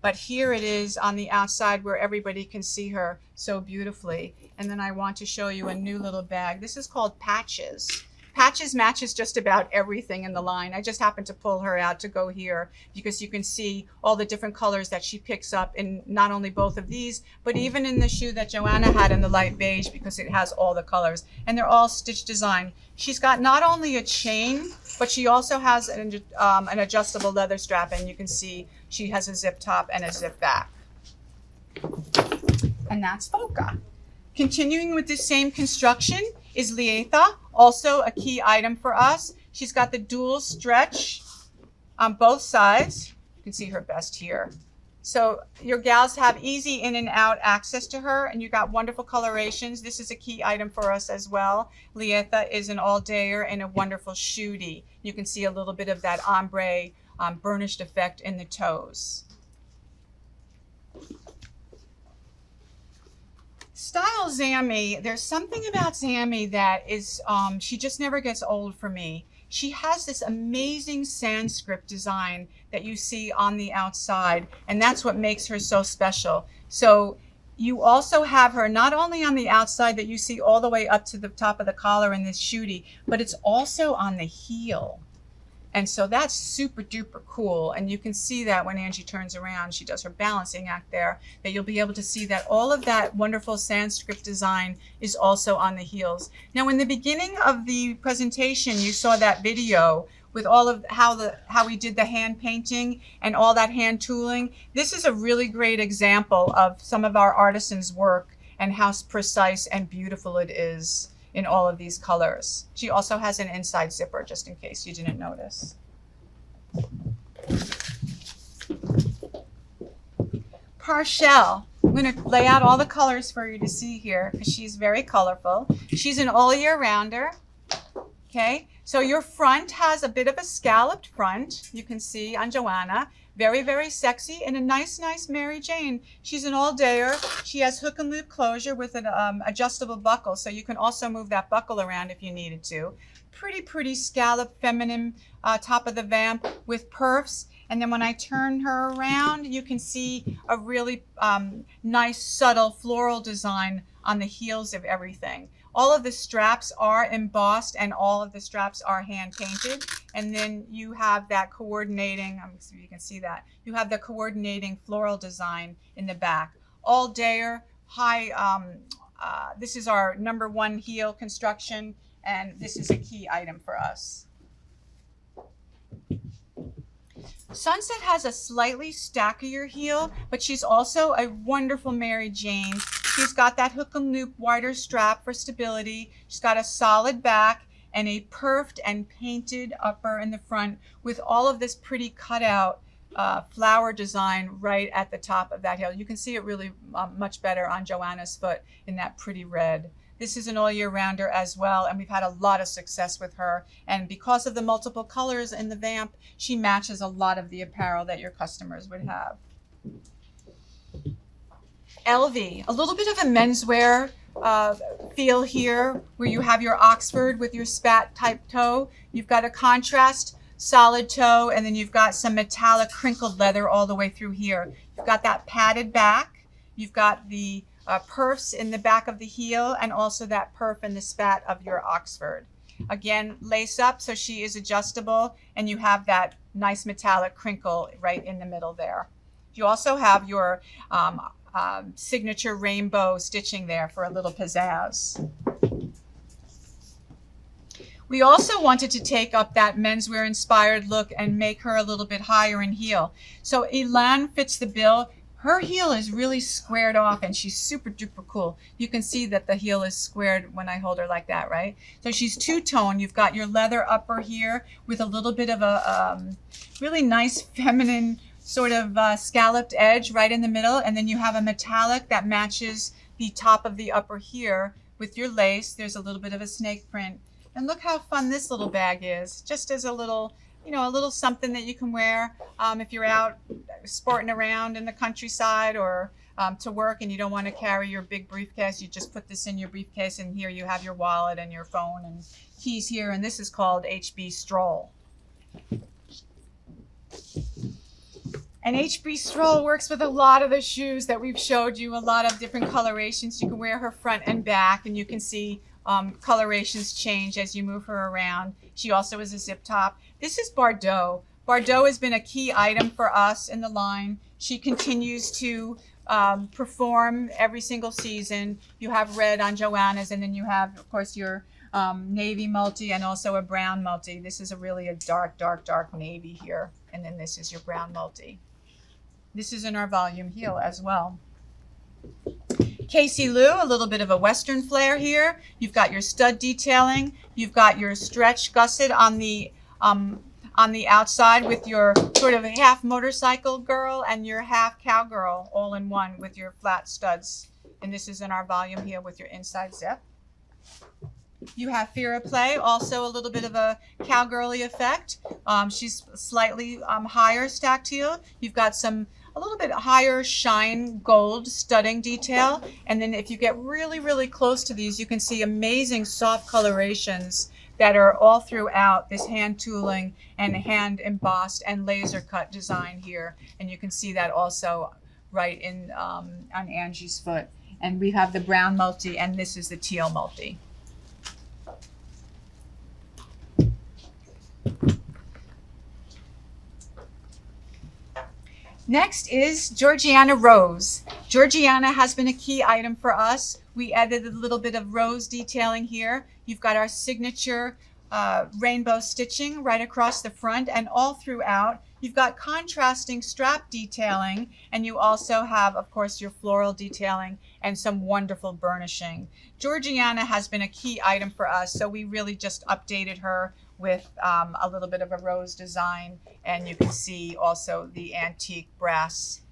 But here it is on the outside where everybody can see her so beautifully. And then I want to show you a new little bag. This is called Patches. Patches matches just about everything in the line. I just happened to pull her out to go here because you can see all the different colors that she picks up in not only both of these, but even in the shoe that Joanna had in the light beige, because it has all the colors. And they're all stitch design. She's got not only a chain, but she also has an adjustable leather strap, and you can see she has a zip top and a zip back. And that's Foca. Continuing with the same construction is Lietha, also a key item for us. She's got the dual stretch on both sides. You can see her best here. So your gals have easy in and out access to her, and you got wonderful colorations. This is a key item for us as well. Lietha is an all-dayer and a wonderful shooty. You can see a little bit of that ombre burnished effect in the toes. Style Zammy, there's something about Zammy that is, she just never gets old for me. She has this amazing Sanskrit design that you see on the outside, and that's what makes her so special. So you also have her not only on the outside that you see all the way up to the top of the collar in this shooty, but it's also on the heel. And so that's super duper cool. And you can see that when Angie turns around, she does her balancing act there, that you'll be able to see that all of that wonderful Sanskrit design is also on the heels. Now, in the beginning of the presentation, you saw that video with all of how we did the hand painting and all that hand tooling. This is a really great example of some of our artisans' work and how precise and beautiful it is in all of these colors. She also has an inside zipper, just in case you didn't notice. Parshell. I'm going to lay out all the colors for you to see here because she's very colorful. She's an all year rounder. Okay, so your front has a bit of a scalloped front. You can see on Joanna. Very, very sexy and a nice Mary Jane. She's an all-dayer. She has hook and loop closure with an adjustable buckle, so you can also move that buckle around if you needed to. Pretty scalloped, feminine top of the vamp with perfs. And then when I turn her around, you can see a really nice, subtle floral design on the heels of everything. All of the straps are embossed and all of the straps are hand painted. And then you have that coordinating, you can see that, you have the coordinating floral design in the back. All dayer, high, this is our #1 heel construction, and this is a key item for us. Sunset has a slightly stackier heel, but she's also a wonderful Mary Jane. She's got that hook and loop wider strap for stability. She's got a solid back and a perfed and painted upper in the front with all of this pretty cutout flower design right at the top of that heel. You can see it really much better on Joanna's foot in that pretty red. This is an all year rounder as well, and we've had a lot of success with her. And because of the multiple colors in the vamp, she matches a lot of the apparel that your customers would have. LV, a little bit of a menswear feel here, where you have your Oxford with your spat type toe. You've got a contrast solid toe, and then you've got some metallic crinkled leather all the way through here. You've got that padded back. You've got the perfs in the back of the heel, and also that perf in the spat of your Oxford. Again, lace up, so she is adjustable, and you have that nice metallic crinkle right in the middle there. You also have your signature rainbow stitching there for a little pizzazz. We also wanted to take up that menswear inspired look and make her a little bit higher in heel. So Elaine fits the bill. Her heel is really squared off and she's super duper cool. You can see that the heel is squared when I hold her like that, right? So she's two-tone. You've got your leather upper here with a little bit of a really nice feminine sort of scalloped edge right in the middle. And then you have a metallic that matches the top of the upper here with your lace. There's a little bit of a snake print. And look how fun this little bag is, just as a little, you know, a little something that you can wear if you're out sporting around in the countryside or to work and you don't want to carry your big briefcase. You just put this in your briefcase, and here you have your wallet and your phone and keys here. And this is called HB Stroll. And HB Stroll works with a lot of the shoes that we've showed you, a lot of different colorations. You can wear her front and back, and you can see colorations change as you move her around. She also is a zip top. This is Bardot. Bardot has been a key item for us in the line. She continues to perform every single season. You have red on Joanna's, and then you have, of course, your navy multi and also a brown multi. This is really a dark, dark, dark navy here, and then this is your brown multi. This is in our volume heel as well. Casey Lou, a little bit of a western flair here. You've got your stud detailing. You've got your stretch gusset on the on the outside with your sort of half motorcycle girl and your half cowgirl all in one with your flat studs. And this is in our volume here with your inside zip. You have Fear of Play, also a little bit of a cowgirly effect. She's slightly higher stacked heel. You've got a little bit higher shine gold studding detail. And then if you get really, really close to these, you can see amazing soft colorations that are all throughout this hand tooling and hand embossed and laser cut design here. And you can see that also right in on Angie's foot. And we have the brown multi, and this is the teal multi. Next is Georgiana Rose. Georgiana has been a key item for us. We added a little bit of rose detailing here. You've got our signature rainbow stitching right across the front and all throughout. You've got contrasting strap detailing, and you also have, of course, your floral detailing and some wonderful burnishing. Georgiana has been a key item for us, so we really just updated her with a little bit of a rose design, and you can see also the antique brass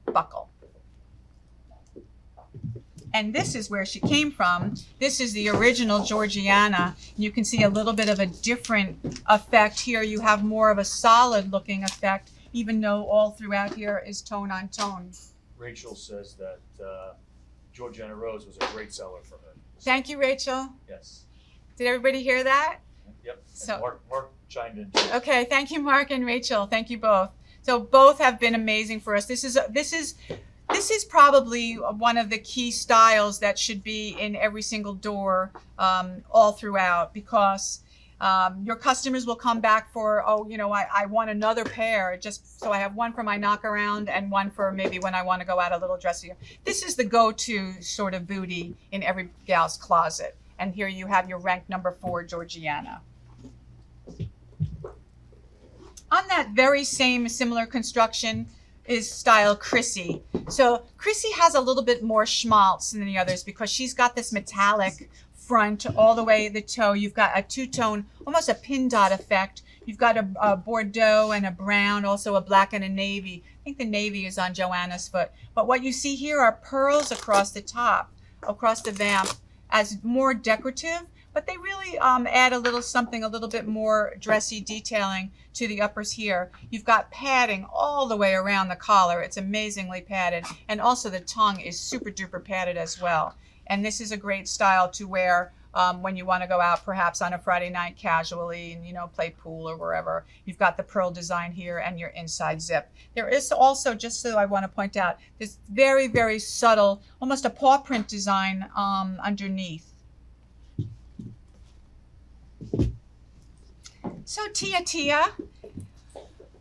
buckle. And this is where she came from. This is the original Georgiana. You can see a little bit of a different effect here. You have more of a solid looking effect, even though all throughout here is tone on tone. Rachel says that Georgiana Rose was a great seller for her. Thank you, Rachel. Yes. Did everybody hear that? Yep. So, Mark chimed in. Okay, thank you, Mark and Rachel. Thank you both. So both have been amazing for us. This is probably one of the key styles that should be in every single door all throughout, because your customers will come back for, I want another pair, just so I have one for my knock around and one for maybe when I want to go out a little dressier. This is the go-to sort of booty in every gal's closet. And here you have your rank number 4 Georgiana. On that very same similar construction is style Chrissy. So Chrissy has a little bit more schmaltz than the others because she's got this metallic front all the way to the toe. You've got a two-tone, almost a pin dot effect. You've got a Bordeaux and a brown, also a black and a navy. I think the navy is on Joanna's foot. But what you see here are pearls across the top, across the vamp, as more decorative, but they really add a little something, a little bit more dressy detailing to the uppers here. You've got padding all the way around the collar. It's amazingly padded. And also the tongue is super duper padded as well. And this is a great style to wear when you want to go out perhaps on a Friday night casually and, play pool or wherever. You've got the pearl design here and your inside zip. There is also, just so I want to point out, this very, very subtle, almost a paw print design underneath. So Tia,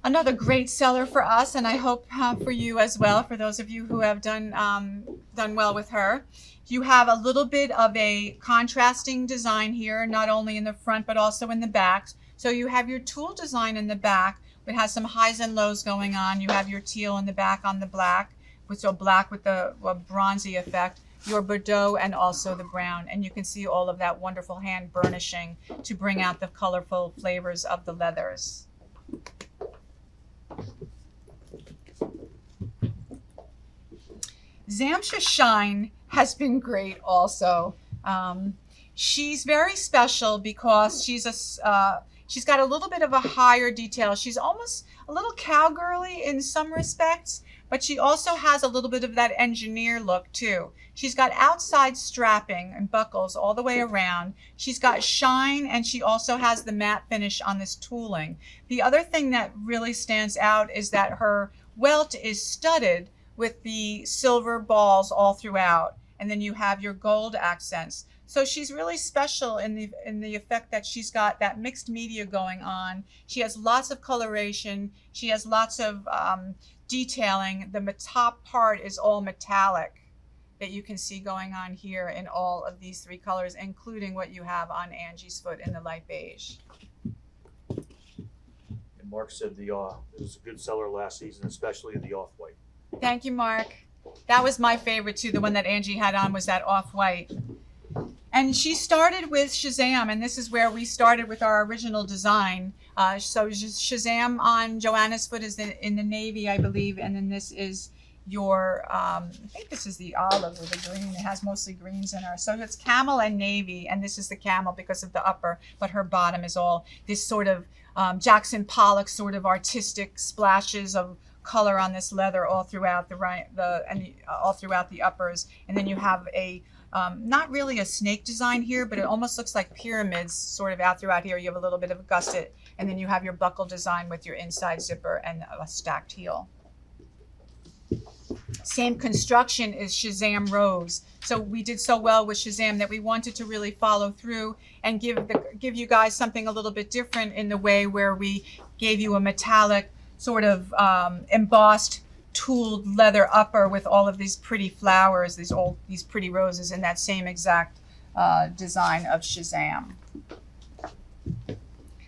another great seller for us, and I hope for you as well, for those of you who have done well with her. You have a little bit of a contrasting design here, not only in the front but also in the back. So you have your tulle design in the back. It has some highs and lows going on. You have your teal in the back on the black, so black with the bronzy effect, your Bardot and also the brown. And you can see all of that wonderful hand burnishing to bring out the colorful flavors of the leathers. Zamsha Shine has been great also. She's very special because she's got a little bit of a higher detail. She's almost a little cowgirly in some respects, but she also has a little bit of that engineer look too. She's got outside strapping and buckles all the way around. She's got shine, and she also has the matte finish on this tooling. The other thing that really stands out is that her welt is studded with the silver balls all throughout, and then you have your gold accents. So she's really special in the effect that she's got that mixed media going on. She has lots of coloration. She has lots of detailing. The top part is all metallic that you can see going on here in all of these 3 colors, including what you have on Angie's foot in the light beige. And Mark said it was a good seller last season, especially in the off-white. Thank you, Mark. That was my favorite too. The one that Angie had on was that off-white. And she started with Shazam, and this is where we started with our original design. So Shazam on Joanna's foot is in the navy, I believe, and then this is your, I think this is the olive or the green. It has mostly greens in her. So it's camel and navy, and this is the camel because of the upper, but her bottom is all this sort of Jackson Pollock sort of artistic splashes of color on this leather all throughout all throughout the uppers. And then you have a not really a snake design here, but it almost looks like pyramids sort of out throughout here. You have a little bit of a gusset, and then you have your buckle design with your inside zipper and a stacked heel. Same construction is Shazam Rose. So we did so well with Shazam that we wanted to really follow through and give you guys something a little bit different in the way where we gave you a metallic sort of embossed tooled leather upper with all of these pretty flowers, these pretty roses in that same exact design of Shazam.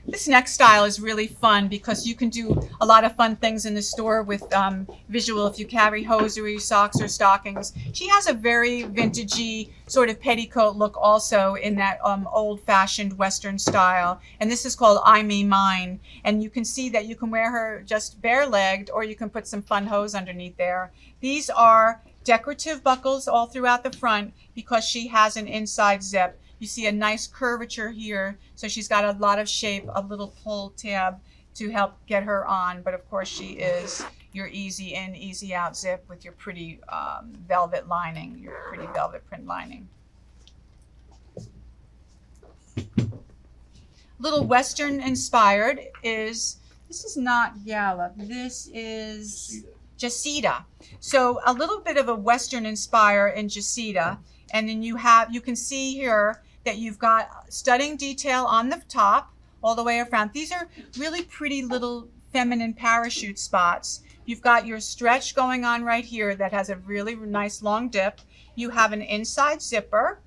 This next style is really fun because you can do a lot of fun things in the store with visual if you carry hosiery, socks, or stockings. She has a very vintagey sort of petticoat look also in that old-fashioned Western style. And this is called I Me Mine. And you can see that you can wear her just bare-legged, or you can put some fun hose underneath there. These are decorative buckles all throughout the front because she has an inside zip. You see a nice curvature here, so she's got a lot of shape, a little pull tab to help get her on. But of course she is your easy in, easy out zip with your pretty velvet lining, your pretty velvet print lining. Little Western inspired is, this is not Gallop, this is Jacita. So a little bit of a Western inspire in Jacita. And then you can see here that you've got studding detail on the top all the way around. These are really pretty little feminine parachute spots. You've got your stretch going on right here that has a really nice long dip. You have an inside zipper,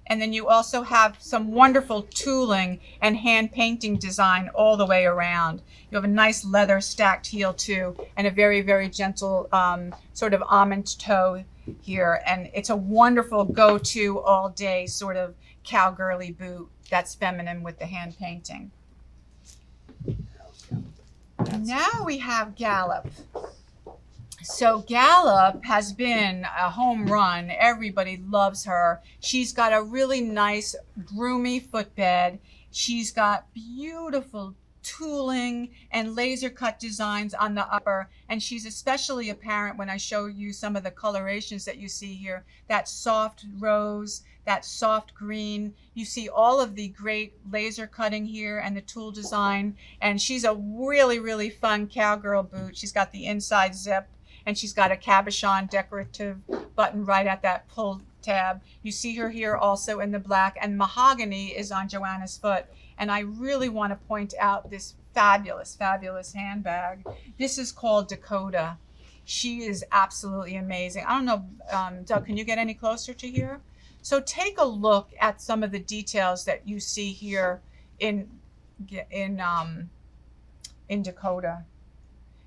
and then you also have some wonderful tooling and hand painting design all the way around. You have a nice leather stacked heel too, and a very, very gentle sort of almond toe here. And it's a wonderful go-to all day sort of cowgirly boot that's feminine with the hand painting. Now we have Gallop. So Gallop has been a home run. Everybody loves her. She's got a really nice groomy footbed. She's got beautiful tooling and laser cut designs on the upper, and she's especially apparent when I show you some of the colorations that you see here. That soft rose, that soft green. You see all of the great laser cutting here and the tool design, and she's a really, really fun cowgirl boot. She's got the inside zip, and she's got a cabochon decorative button right at that pull tab. You see her here also in the black, and mahogany is on Joanna's foot. And I really want to point out this fabulous, fabulous handbag. This is called Dakota. She is absolutely amazing. I don't know, Doug, can you get any closer to here? So take a look at some of the details that you see here in Dakota.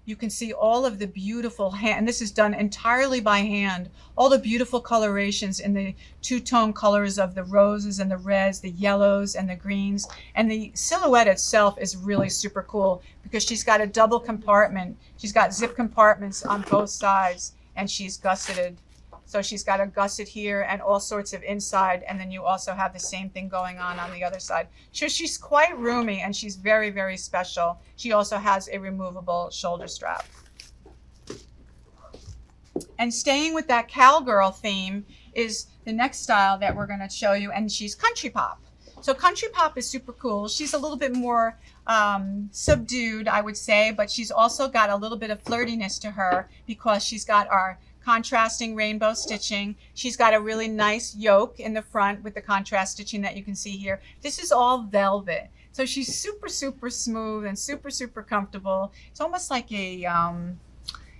You can see all of the beautiful hand, and this is done entirely by hand, all the beautiful colorations in the two-tone colors of the roses and the reds, the yellows and the greens. And the silhouette itself is really super cool because she's got a double compartment. She's got zip compartments on both sides, and she's gusseted. So she's got a gusset here and all sorts of inside, and then you also have the same thing going on the other side. So she's quite roomy, and she's very, very special. She also has a removable shoulder strap. And staying with that cowgirl theme is the next style that we're going to show you, and she's country pop. So country pop is super cool. She's a little bit more subdued, I would say, but she's also got a little bit of flirtiness to her because she's got our contrasting rainbow stitching. She's got a really nice yoke in the front with the contrast stitching that you can see here. This is all velvet. So she's super, super smooth and super, super comfortable. It's almost like a,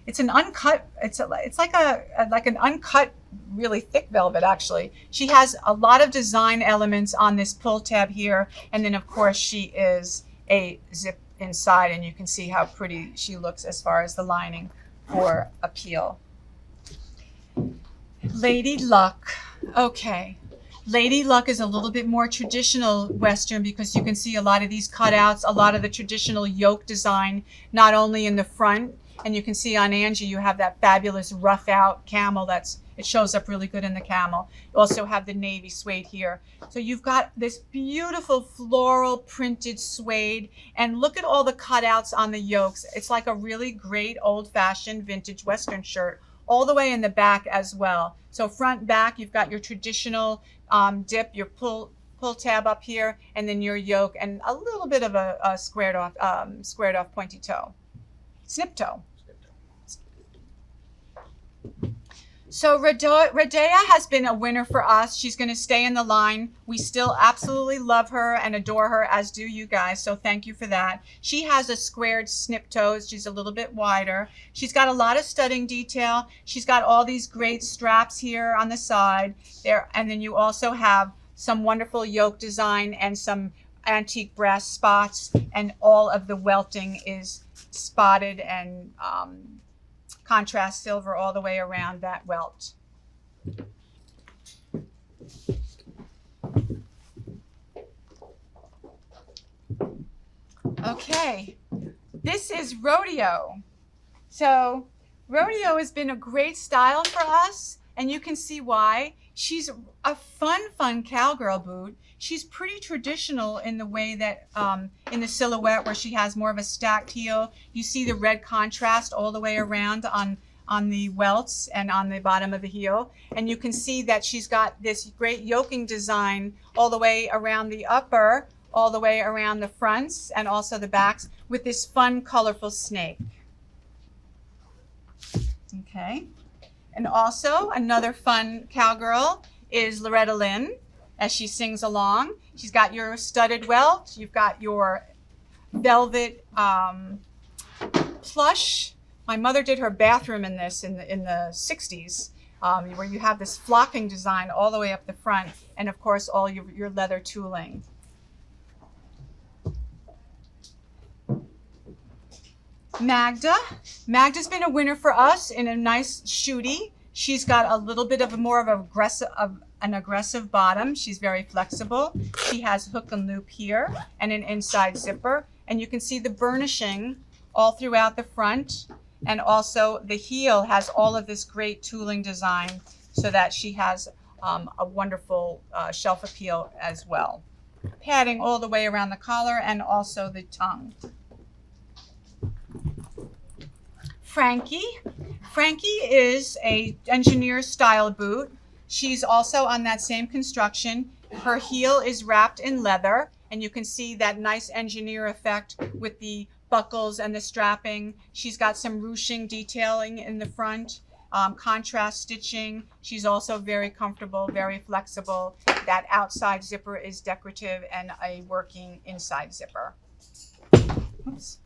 it's an uncut, it's like an uncut, really thick velvet actually. She has a lot of design elements on this pull tab here. And then of course she is a zip inside, and you can see how pretty she looks as far as the lining for appeal. Lady Luck. Okay, Lady Luck is a little bit more traditional Western because you can see a lot of these cutouts, a lot of the traditional yoke design, not only in the front, and you can see on Angie, you have that fabulous rough out camel it shows up really good in the camel. You also have the navy suede here. So you've got this beautiful floral printed suede, and look at all the cutouts on the yokes. It's like a really great old-fashioned vintage Western shirt, all the way in the back as well. So front, back, you've got your traditional dip, your pull tab up here, and then your yoke, and a little bit of a squared off pointy toe, snip toe. So Radea has been a winner for us. She's going to stay in the line. We still absolutely love her and adore her, as do you guys. So thank you for that. She has a squared snip toe. She's a little bit wider. She's got a lot of studding detail. She's got all these great straps here on the side there. And then you also have some wonderful yoke design and some antique brass spots. And all of the welting is spotted and contrast silver all the way around that welt. Okay, this is Rodeo. So Rodeo has been a great style for us, and you can see why. She's a fun cowgirl boot. She's pretty traditional in the way that, in the silhouette where she has more of a stacked heel. You see the red contrast all the way around on the welts and on the bottom of the heel. And you can see that she's got this great yoking design all the way around the upper, all the way around the fronts and also the backs with this fun, colorful snake. Okay. And also another fun cowgirl is Loretta Lynn as she sings along. She's got your studded welt. You've got your velvet plush. My mother did her bathroom in this in the 60s, where you have this flocking design all the way up the front, and of course all your leather tooling. Magda's been a winner for us in a nice shooty. She's got a little bit of an aggressive bottom. She's very flexible. She has hook and loop here and an inside zipper, and you can see the burnishing all throughout the front, and also the heel has all of this great tooling design so that she has a wonderful shelf appeal as well. Padding all the way around the collar and also the tongue. Frankie is a engineer style boot. She's also on that same construction. Her heel is wrapped in leather, and you can see that nice engineer effect with the buckles and the strapping. She's got some ruching detailing in the front, contrast stitching. She's also very comfortable, very flexible. That outside zipper is decorative and a working inside zipper. Oops.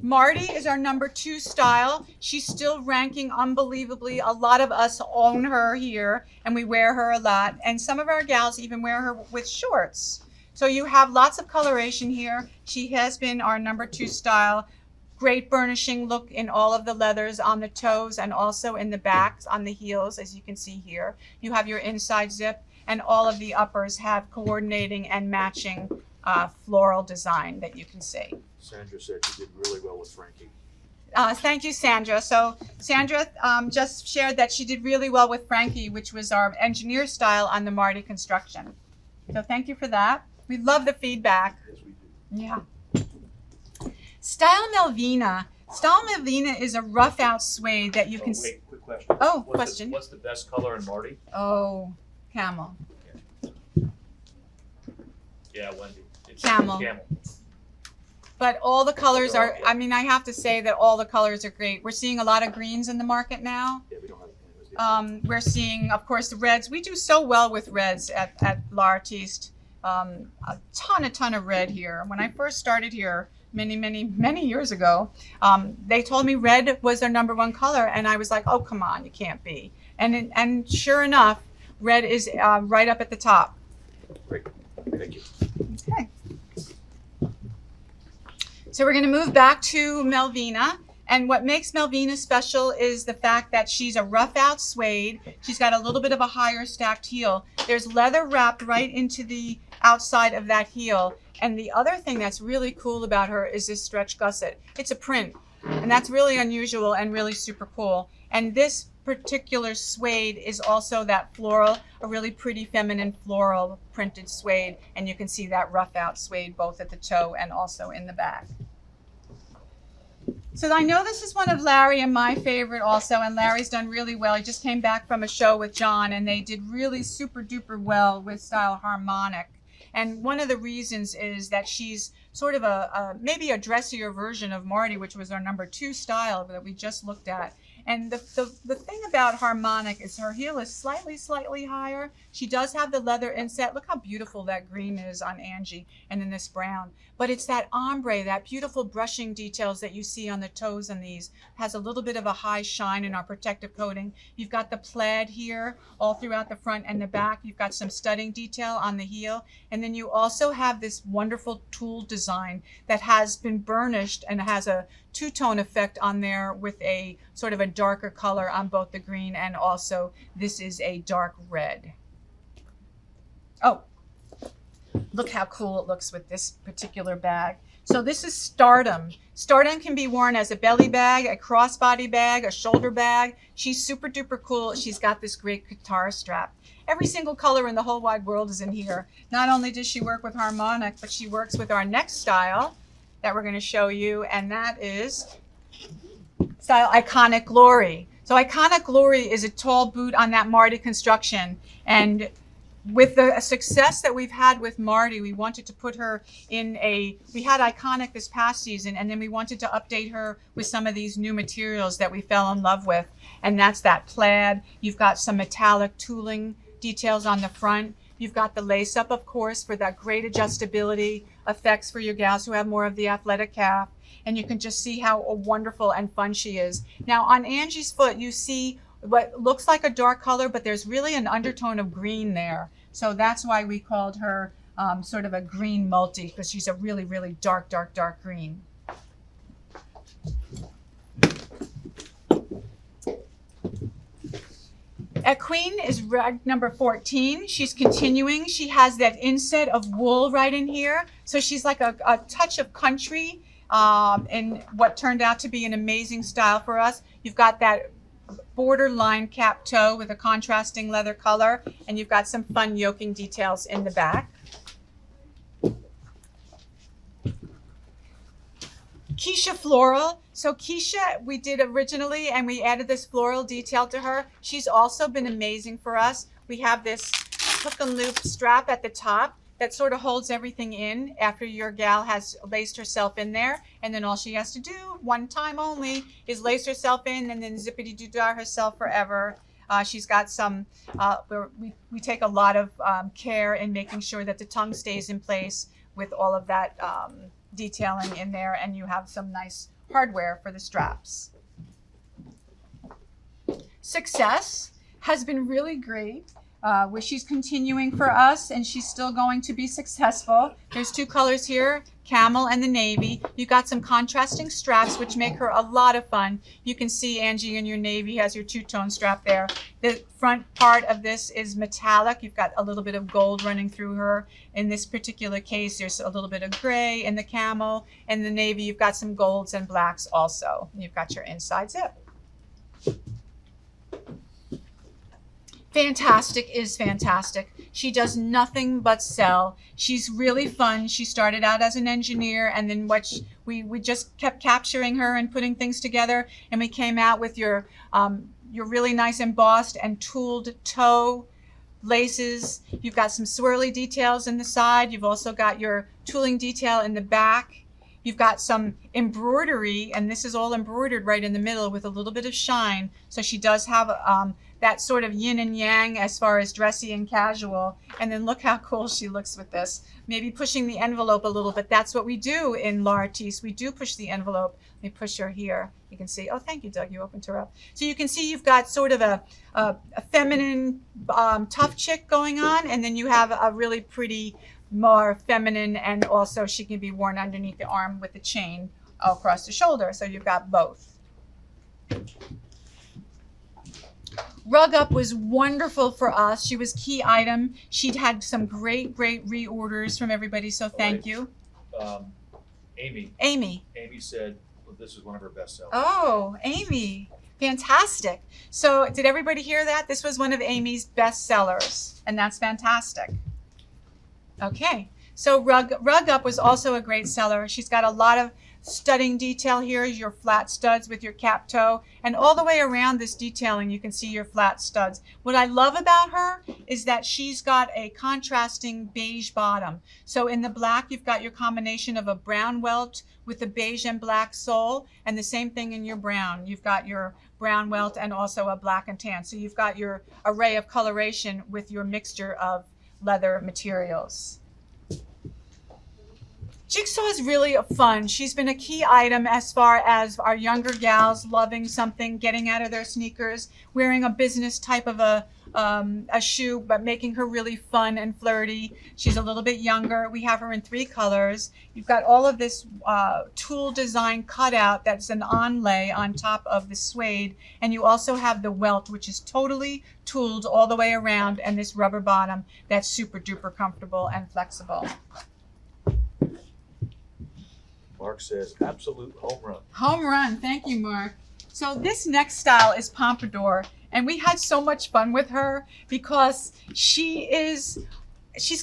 Marty is our number 2 style. She's still ranking unbelievably. A lot of us own her here and we wear her a lot. And some of our gals even wear her with shorts. So you have lots of coloration here. She has been our number 2 style. Great burnishing look in all of the leathers on the toes and also in the backs on the heels, as you can see here. You have your inside zip, and all of the uppers have coordinating and matching floral design that you can see. Sandra said you did really well with Frankie. Thank you, Sandra. So Sandra just shared that she did really well with Frankie, which was our engineer style on the Marty construction. So thank you for that. We love the feedback. Yes, we do. Yeah. Style Melvina. Style Melvina is a rough out suede that you can see. Wait, quick question. Question. What's the best color in Marty? Oh, camel. Yeah, Wendy. It's Camel. But all the colors are, I mean, I have to say that all the colors are great. We're seeing a lot of greens in the market now. Yeah, we don't have we're seeing, of course, the reds. We do so well with reds at L'Artiste. A ton of red here. When I first started here many years ago, they told me red was their number 1 color, and I was like, oh, come on, you can't be. And sure enough, red is right up at the top. Great. Thank you. Okay. So we're going to move back to Melvina, And what makes Melvina special is the fact that she's a rough out suede. She's got a little bit of a higher stacked heel. There's leather wrapped right into the outside of that heel. And the other thing that's really cool about her is this stretch gusset. It's a print, and that's really unusual and really super cool. And this particular suede is also that floral, a really pretty feminine floral printed suede. And you can see that rough out suede both at the toe and also in the back. So I know this is one of Larry and my favorite also, and Larry's done really well. He just came back from a show with John, and they did really super duper well with style Harmonic. And one of the reasons is that she's sort of maybe a dressier version of Marty, which was our number 2 style that we just looked at. And the thing about Harmonic is her heel is slightly higher. She does have the leather inset. Look how beautiful that green is on Angie, and then this brown. But it's that ombre, that beautiful brushing details that you see on the toes on these. Has a little bit of a high shine in our protective coating. You've got the plaid here all throughout the front and the back. You've got some studding detail on the heel. And then you also have this wonderful tool design that has been burnished and has a two-tone effect on there with a sort of a darker color on both the green, and also this is a dark red. Oh, look how cool it looks with this particular bag. So this is Stardom. Stardom can be worn as a belly bag, a crossbody bag, a shoulder bag. She's super duper cool. She's got this great guitar strap. Every single color in the whole wide world is in here. Not only does she work with Harmonic, but she works with our next style that we're going to show you, and that is style Iconic Glory. So Iconic Glory is a tall boot on that Marty construction, and with the success that we've had with Marty, we wanted to put her in we had Iconic this past season, and then we wanted to update her with some of these new materials that we fell in love with, and that's that plaid. You've got some metallic tooling details on the front. You've got the lace up, of course, for that great adjustability effects for your gals who have more of the athletic calf. And you can just see how wonderful and fun she is. Now on Angie's foot, you see what looks like a dark color, but there's really an undertone of green there. So that's why we called her sort of a green multi, because she's a really, really dark, dark, dark green. At Queen is rag number 14. She's continuing. She has that inset of wool right in here. So she's like a touch of country in what turned out to be an amazing style for us. You've got that borderline cap toe with a contrasting leather color, and you've got some fun yoking details in the back. Keisha Floral. So Keisha, we did originally, and we added this floral detail to her. She's also been amazing for us. We have this hook and loop strap at the top that sort of holds everything in after your gal has laced herself in there. And then all she has to do, one time only, is lace herself in and then zippity-doo-dah herself forever. She's got some, we take a lot of care in making sure that the tongue stays in place with all of that detailing in there, and you have some nice hardware for the straps. Success has been really great, where she's continuing for us, and she's still going to be successful. There's 2 colors here, Camel and the navy. You got some contrasting straps, which make her a lot of fun. You can see Angie in your navy has your 2-tone strap there. The front part of this is metallic. You've got a little bit of gold running through her. In this particular case, there's a little bit of gray in the camel. And the navy, you've got some golds and blacks also. You've got your inside zip. Fantastic is fantastic. She does nothing but sell. She's really fun. She started out as an engineer, and then we just kept capturing her and putting things together, and we came out with your really nice embossed and tooled toe laces. You've got some swirly details in the side. You've also got your tooling detail in the back. You've got some embroidery, and this is all embroidered right in the middle with a little bit of shine. So she does have that sort of yin and yang as far as dressy and casual. And then look how cool she looks with this. Maybe pushing the envelope a little bit. That's what we do in L'Artiste. We do push the envelope. Let me push her here. You can see, oh, thank you, Doug, you opened her up. So you can see you've got sort of a feminine, tough chick going on, and then you have a really pretty, more feminine, and also she can be worn underneath the arm with the chain across the shoulder. So you've got both. Rug Up was wonderful for us. She was key item. She'd had some great reorders from everybody, so thank you. Amy. Amy said this is one of her best sellers. Oh, Amy. Fantastic. So did everybody hear that? This was one of Amy's best sellers, and that's fantastic. Okay. So Rug Up was also a great seller. She's got a lot of studding detail here, your flat studs with your cap toe, and all the way around this detailing you can see your flat studs. What I love about her is that she's got a contrasting beige bottom. So in the black you've got your combination of a brown welt with a beige and black sole, and the same thing in your brown. You've got your brown welt and also a black and tan. So you've got your array of coloration with your mixture of leather materials. Jigsaw is really fun. She's been a key item as far as our younger gals loving something, getting out of their sneakers, wearing a business type of a shoe, but making her really fun and flirty. She's a little bit younger. We have her in 3 colors. You've got all of this tool design cutout that's an onlay on top of the suede. And you also have the welt, which is totally tooled all the way around, and this rubber bottom that's super duper comfortable and flexible. Mark says, absolute home run. Home run. Thank you, Mark. So this next style is Pompadour, and we had so much fun with her because she's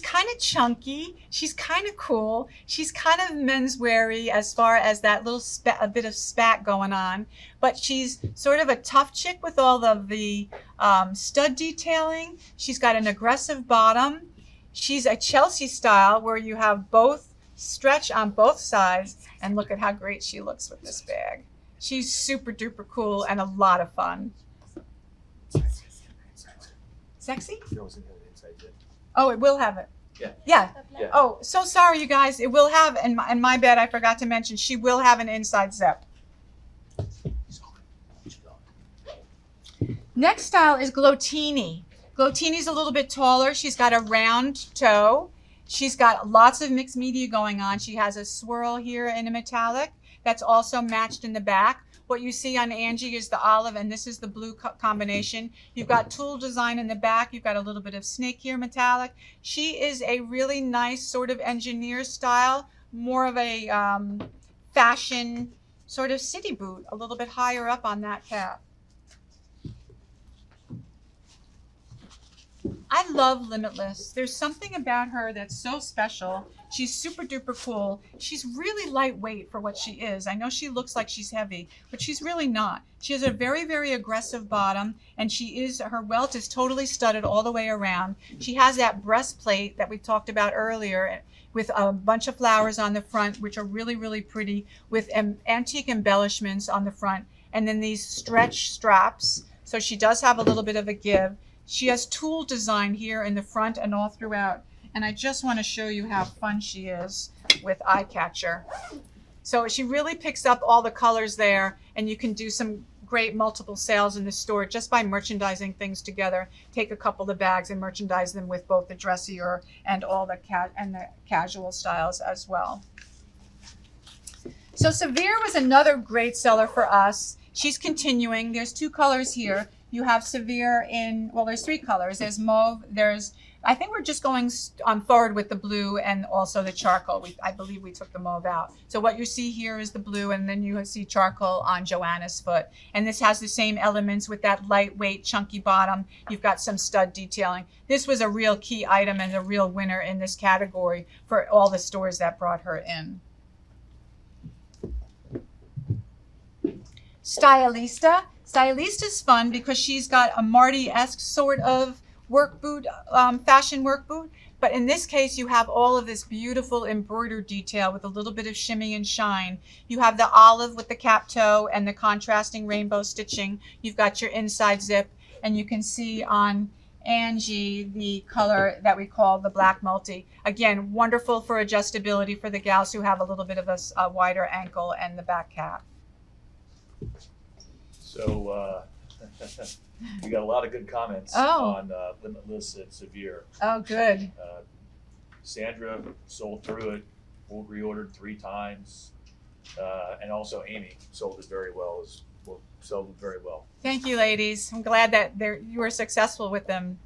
kind of chunky. She's kind of cool. She's kind of mensweary as far as that little a bit of spat going on, but she's sort of a tough chick with all of the stud detailing. She's got an aggressive bottom. She's a Chelsea style where you have both stretch on both sides, and look at how great she looks with this bag. She's super duper cool and a lot of fun. Sexy? Oh, it will have it. Yeah. Oh, so sorry, you guys. It will have, and my bad, I forgot to mention, she will have an inside zip. Next style is Glottini. Glottini's a little bit taller. She's got a round toe. She's got lots of mixed media going on. She has a swirl here in a metallic that's also matched in the back. What you see on Angie is the olive, and this is the blue combination. You've got tool design in the back. You've got a little bit of snake here metallic. She is a really nice sort of engineer style, more of a fashion sort of city boot, a little bit higher up on that cap. I love Limitless. There's something about her that's so special. She's super duper cool. She's really lightweight for what she is. I know she looks like she's heavy, but she's really not. She has a very aggressive bottom, and her welt is totally studded all the way around. She has that breastplate that we talked about earlier with a bunch of flowers on the front, which are really pretty, with antique embellishments on the front, and then these stretch straps. So she does have a little bit of a give. She has tool design here in the front and all throughout. And I just want to show you how fun she is with eye catcher. So she really picks up all the colors there, and you can do some great multiple sales in the store just by merchandising things together. Take a couple of bags and merchandise them with both the dressier and all the casual styles as well. So Severe was another great seller for us. She's continuing. There's 2 colors here. You have Severe in, well, there's 3 colors. There's mauve, I think we're just going forward with the blue and also the charcoal. I believe we took the mauve out. So what you see here is the blue, and then you see charcoal on Joanna's foot. And this has the same elements with that lightweight, chunky bottom. You've got some stud detailing. This was a real key item and a real winner in this category for all the stores that brought her in. Stylista. Stylista's fun because she's got a Marty-esque sort of work boot, fashion work boot. But in this case, you have all of this beautiful embroidered detail with a little bit of shimmy and shine. You have the olive with the cap toe and the contrasting rainbow stitching. You've got your inside zip, and you can see on Angie the color that we call the black multi. Again, wonderful for adjustability for the gals who have a little bit of a wider ankle and the back cap. So we got a lot of good comments on Limitless and Severe. Oh, good. Sandra sold through it, reordered 3 times, and also Amy sold it very well as will sell very well. Thank you, ladies. I'm glad that you were successful with them.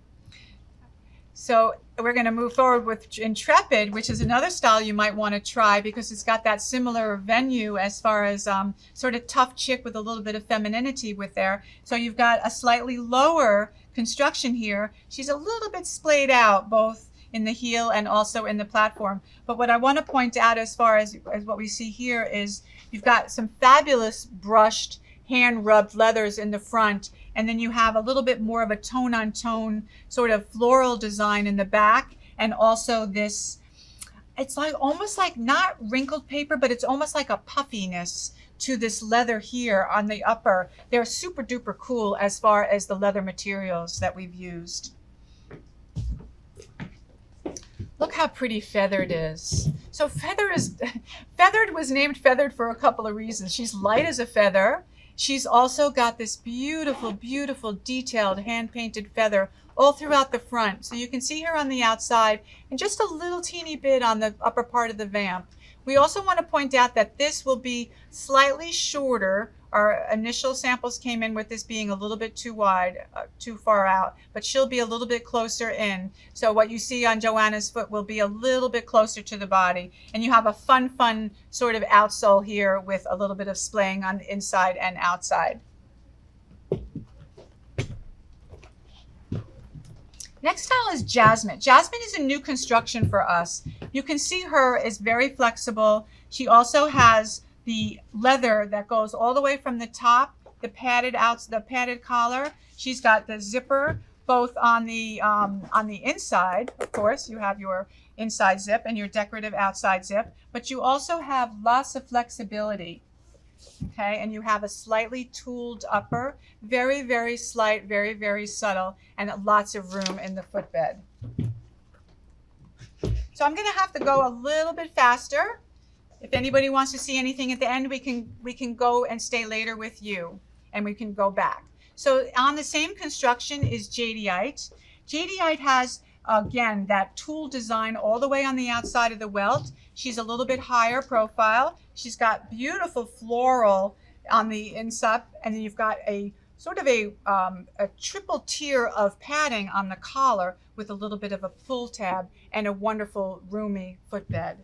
So we're going to move forward with Intrepid, which is another style you might want to try because it's got that similar venue as far as sort of tough chick with a little bit of femininity with there. So you've got a slightly lower construction here. She's a little bit splayed out both in the heel and also in the platform. But what I want to point out as far as what we see here is you've got some fabulous brushed hand rubbed leathers in the front, and then you have a little bit more of a tone on tone sort of floral design in the back, and also this, it's like almost like not wrinkled paper, but it's almost like a puffiness to this leather here on the upper. They're super duper cool as far as the leather materials that we've used. Look how pretty Feathered is. So Feathered was named Feathered for a couple of reasons. She's light as a feather. She's also got this beautiful, beautiful detailed hand-painted feather all throughout the front. So you can see her on the outside and just a little teeny bit on the upper part of the vamp. We also want to point out that this will be slightly shorter. Our initial samples came in with this being a little bit too wide, too far out, but she'll be a little bit closer in. So what you see on Joanna's foot will be a little bit closer to the body. And you have a fun sort of outsole here with a little bit of splaying on the inside and outside. Next style is Jasmine. Jasmine is a new construction for us. You can see her is very flexible. She also has the leather that goes all the way from the top, the padded collar. She's got the zipper both on the inside. Of course, you have your inside zip and your decorative outside zip, but you also have lots of flexibility. Okay, and you have a slightly tooled upper, very, very slight, very, very subtle, and lots of room in the footbed. So I'm going to have to go a little bit faster. If anybody wants to see anything at the end, we can go and stay later with you, and we can go back. So on the same construction is Jadeite. Jadeite has, again, that tool design all the way on the outside of the welt. She's a little bit higher profile. She's got beautiful floral on the inside, and then you've got a sort of a triple tier of padding on the collar with a little bit of a pull tab and a wonderful roomy footbed.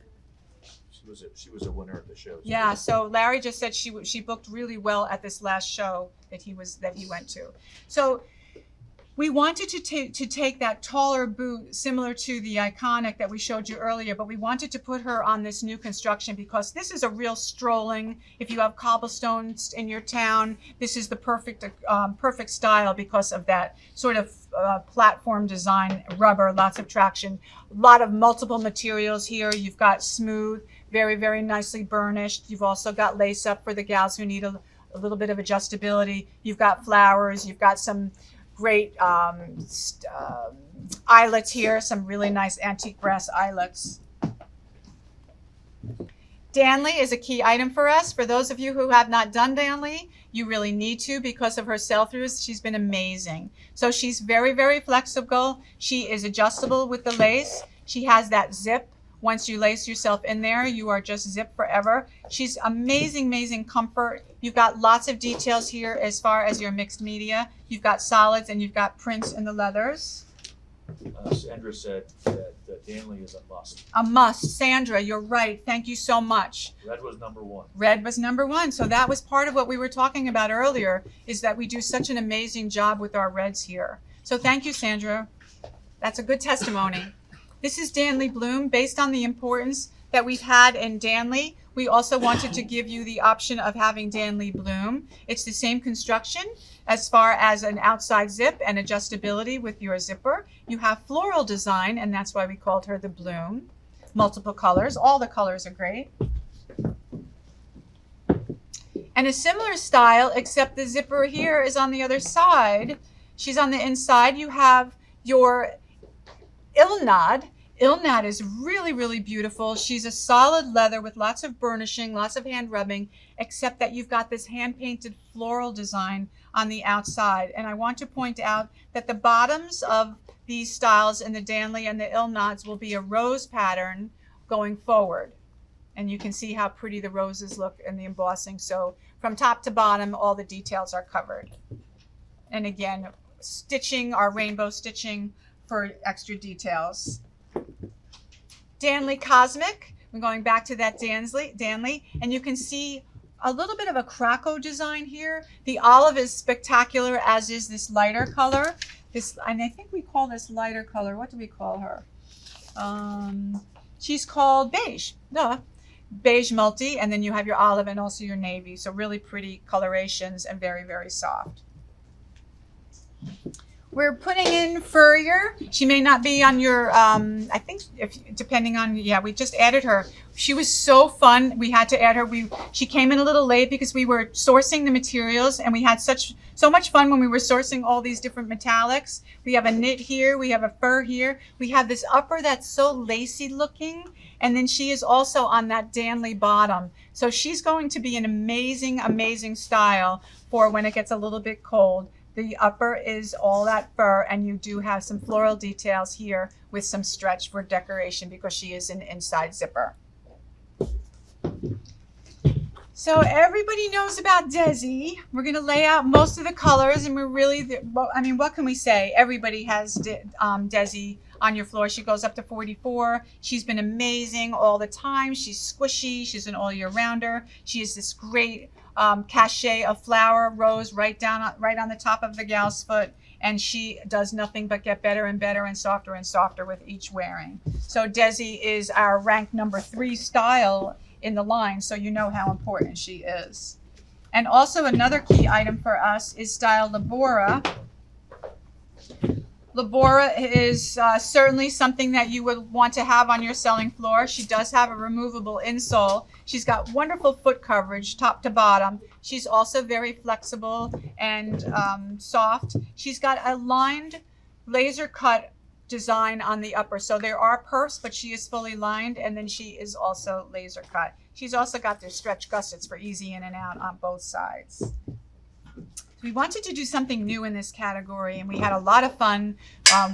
She was a winner at the show. Yeah, so Larry just said she booked really well at this last show that he went to. So we wanted to take that taller boot similar to the iconic that we showed you earlier, but we wanted to put her on this new construction because this is a real strolling. If you have cobblestones in your town, this is the perfect style because of that sort of platform design, rubber, lots of traction, a lot of multiple materials here. You've got smooth, very, very nicely burnished. You've also got lace up for the gals who need a little bit of adjustability. You've got flowers. You've got some great eyelets here, some really nice antique brass eyelets. Danley is a key item for us. For those of you who have not done Danley, you really need to because of her sell-throughs. She's been amazing. So she's very, very flexible. She is adjustable with the lace. She has that zip. Once you lace yourself in there, you are just zip forever. She's amazing, amazing comfort. You've got lots of details here as far as your mixed media. You've got solids and you've got prints in the leathers. Sandra said that Danley is a must. A must. Sandra, you're right. Thank you so much. Red was number one. Red was number one. So that was part of what we were talking about earlier, is that we do such an amazing job with our reds here. So thank you, Sandra. That's a good testimony. This is Danley Bloom. Based on the importance that we've had in Danley, we also wanted to give you the option of having Danley Bloom. It's the same construction as far as an outside zip and adjustability with your zipper. You have floral design, and that's why we called her the Bloom. Multiple colors. All the colors are great. And a similar style, except the zipper here is on the other side. She's on the inside. You have your Ilnad. Ilnad is really, really beautiful. She's a solid leather with lots of burnishing, lots of hand rubbing, except that you've got this hand-painted floral design on the outside. And I want to point out that the bottoms of these styles in the Danley and the Ilnads will be a rose pattern going forward. And you can see how pretty the roses look in the embossing. So from top to bottom, all the details are covered. And again, stitching, our rainbow stitching for extra details. Danley Cosmic. We're going back to that Danley, and you can see a little bit of a Krakow design here. The olive is spectacular, as is this lighter color. And I think we call this lighter color. What do we call her? She's called beige. Duh. Beige multi, and then you have your olive and also your navy. So really pretty colorations and very, very soft. We're putting in Furrier. She may not be on your, I think, depending on, yeah, we just added her. She was so fun. We had to add her. She came in a little late because we were sourcing the materials, and we had so much fun when we were sourcing all these different metallics. We have a knit here. We have a fur here. We have this upper that's so lacy looking, and then she is also on that Danley bottom. So she's going to be an amazing, amazing style for when it gets a little bit cold. The upper is all that fur, and you do have some floral details here with some stretch for decoration because she is an inside zipper. So everybody knows about Desi. We're going to lay out most of the colors, and we're really, I mean, what can we say? Everybody has Desi on your floor. She goes up to 44. She's been amazing all the time. She's squishy. She's an all year rounder. She is this great cachet of flower rose right on the top of the gal's foot, and she does nothing but get better and better and softer with each wearing. So Desi is our rank number 3 style in the line, so you know how important she is. And also another key item for us is style Labora. Labora is certainly something that you would want to have on your selling floor. She does have a removable insole. She's got wonderful foot coverage, top to bottom. She's also very flexible and soft. She's got a lined laser cut design on the upper. So there are perfs, but she is fully lined, and then she is also laser cut. She's also got the stretch gussets for easy in and out on both sides. We wanted to do something new in this category, and we had a lot of fun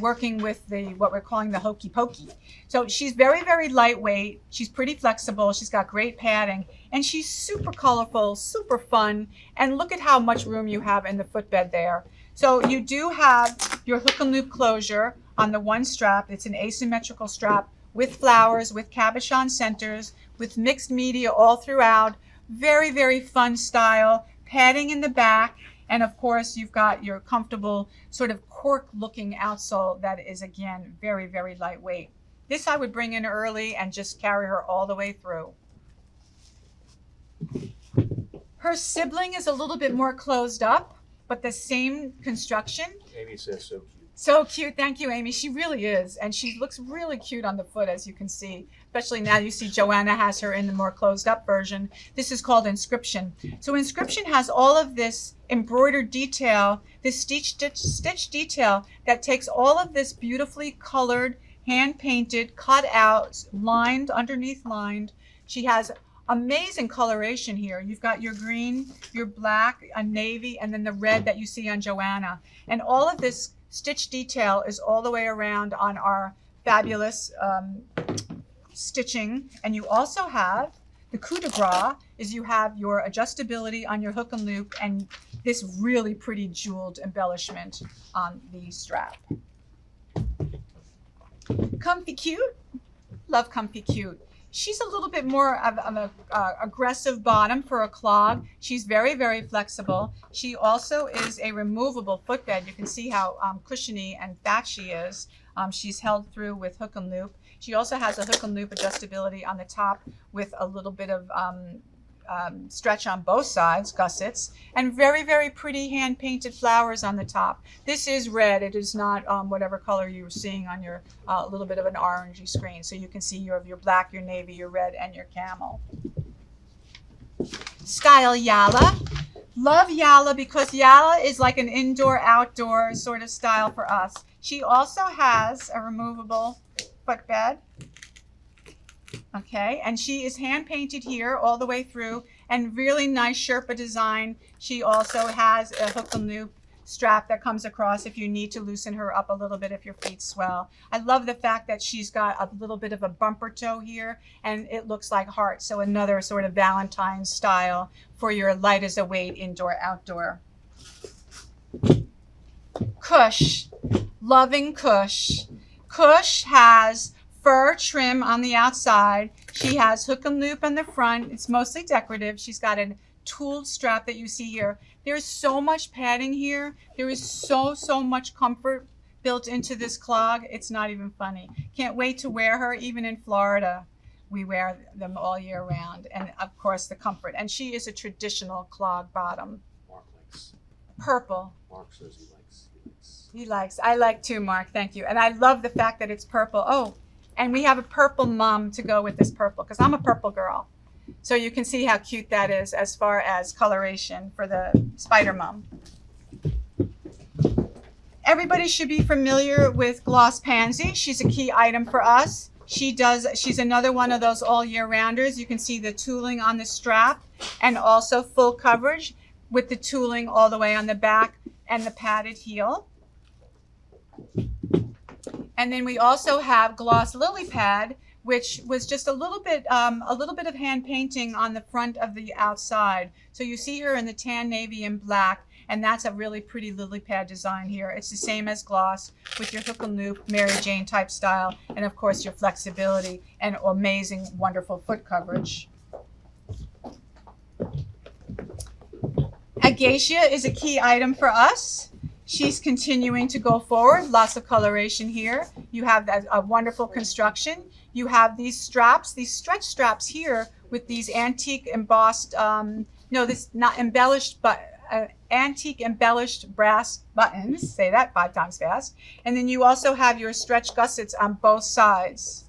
working with what we're calling the Hokey Pokey. So she's very, very lightweight. She's pretty flexible. She's got great padding, and she's super colorful, super fun. And look at how much room you have in the footbed there. So you do have your hook and loop closure on the one strap. It's an asymmetrical strap with flowers, with cabochon centers, with mixed media all throughout. Very, very fun style. Padding in the back. And of course, you've got your comfortable sort of cork looking outsole that is, again, very, very lightweight. This I would bring in early and just carry her all the way through. Her sibling is a little bit more closed up, but the same construction. Amy says so cute. So cute. Thank you, Amy. She really is. And she looks really cute on the foot, as you can see. Especially now you see Joanna has her in the more closed up version. This is called Inscription. So Inscription has all of this embroidered detail, this stitch detail that takes all of this beautifully colored, hand painted, cut out, lined, underneath lined. She has amazing coloration here. You've got your green, your black, a navy, and then the red that you see on Joanna. And all of this stitch detail is all the way around on our fabulous stitching. And you also have the coup de grace, is you have your adjustability on your hook and loop and this really pretty jeweled embellishment on the strap. Comfy Cute. Love Comfy Cute. She's a little bit more of an aggressive bottom for a clog. She's very, very flexible. She also is a removable footbed. You can see how cushiony and fat she is. She's held through with hook and loop. She also has a hook and loop adjustability on the top with a little bit of stretch on both sides, gussets, and very, very pretty hand-painted flowers on the top. This is red. It is not whatever color you're seeing on your little bit of an orangey screen. So you can see your black, your navy, your red, and your camel. Style Yala. Love Yala because Yala is like an indoor-outdoor sort of style for us. She also has a removable footbed. Okay, and she is hand painted here all the way through and really nice Sherpa design. She also has a hook and loop strap that comes across if you need to loosen her up a little bit if your feet swell. I love the fact that she's got a little bit of a bumper toe here, and it looks like hearts. So another sort of Valentine style for your light as a weight indoor outdoor. Cush, loving Cush. Cush has fur trim on the outside. She has hook and loop on the front. It's mostly decorative. She's got a tooled strap that you see here. There's so much padding here. There is so much comfort built into this clog. It's not even funny. Can't wait to wear her. Even in Florida, we wear them all year round. And of course the comfort. And she is a traditional clog bottom. Mark likes. Purple. Mark says he likes. He likes. I like too, Mark. Thank you. And I love the fact that it's purple. Oh, and we have a purple mum to go with this purple because I'm a purple girl. So you can see how cute that is as far as coloration for the spider mum. Everybody should be familiar with Gloss Pansy. She's a key item for us. She's another one of those all year rounders. You can see the tooling on the strap and also full coverage with the tooling all the way on the back and the padded heel. And then we also have Gloss Lily Pad, which was just a little bit of hand painting on the front of the outside. So you see her in the tan, navy, and black, and that's a really pretty lily pad design here. It's the same as Gloss with your hook and loop, Mary Jane type style, and of course your flexibility and amazing, wonderful foot coverage. Agacia is a key item for us. She's continuing to go forward. Lots of coloration here. You have a wonderful construction. You have these straps, these stretch straps here with these antique embossed, antique embellished brass buttons. Say that 5 times fast. And then you also have your stretch gussets on both sides.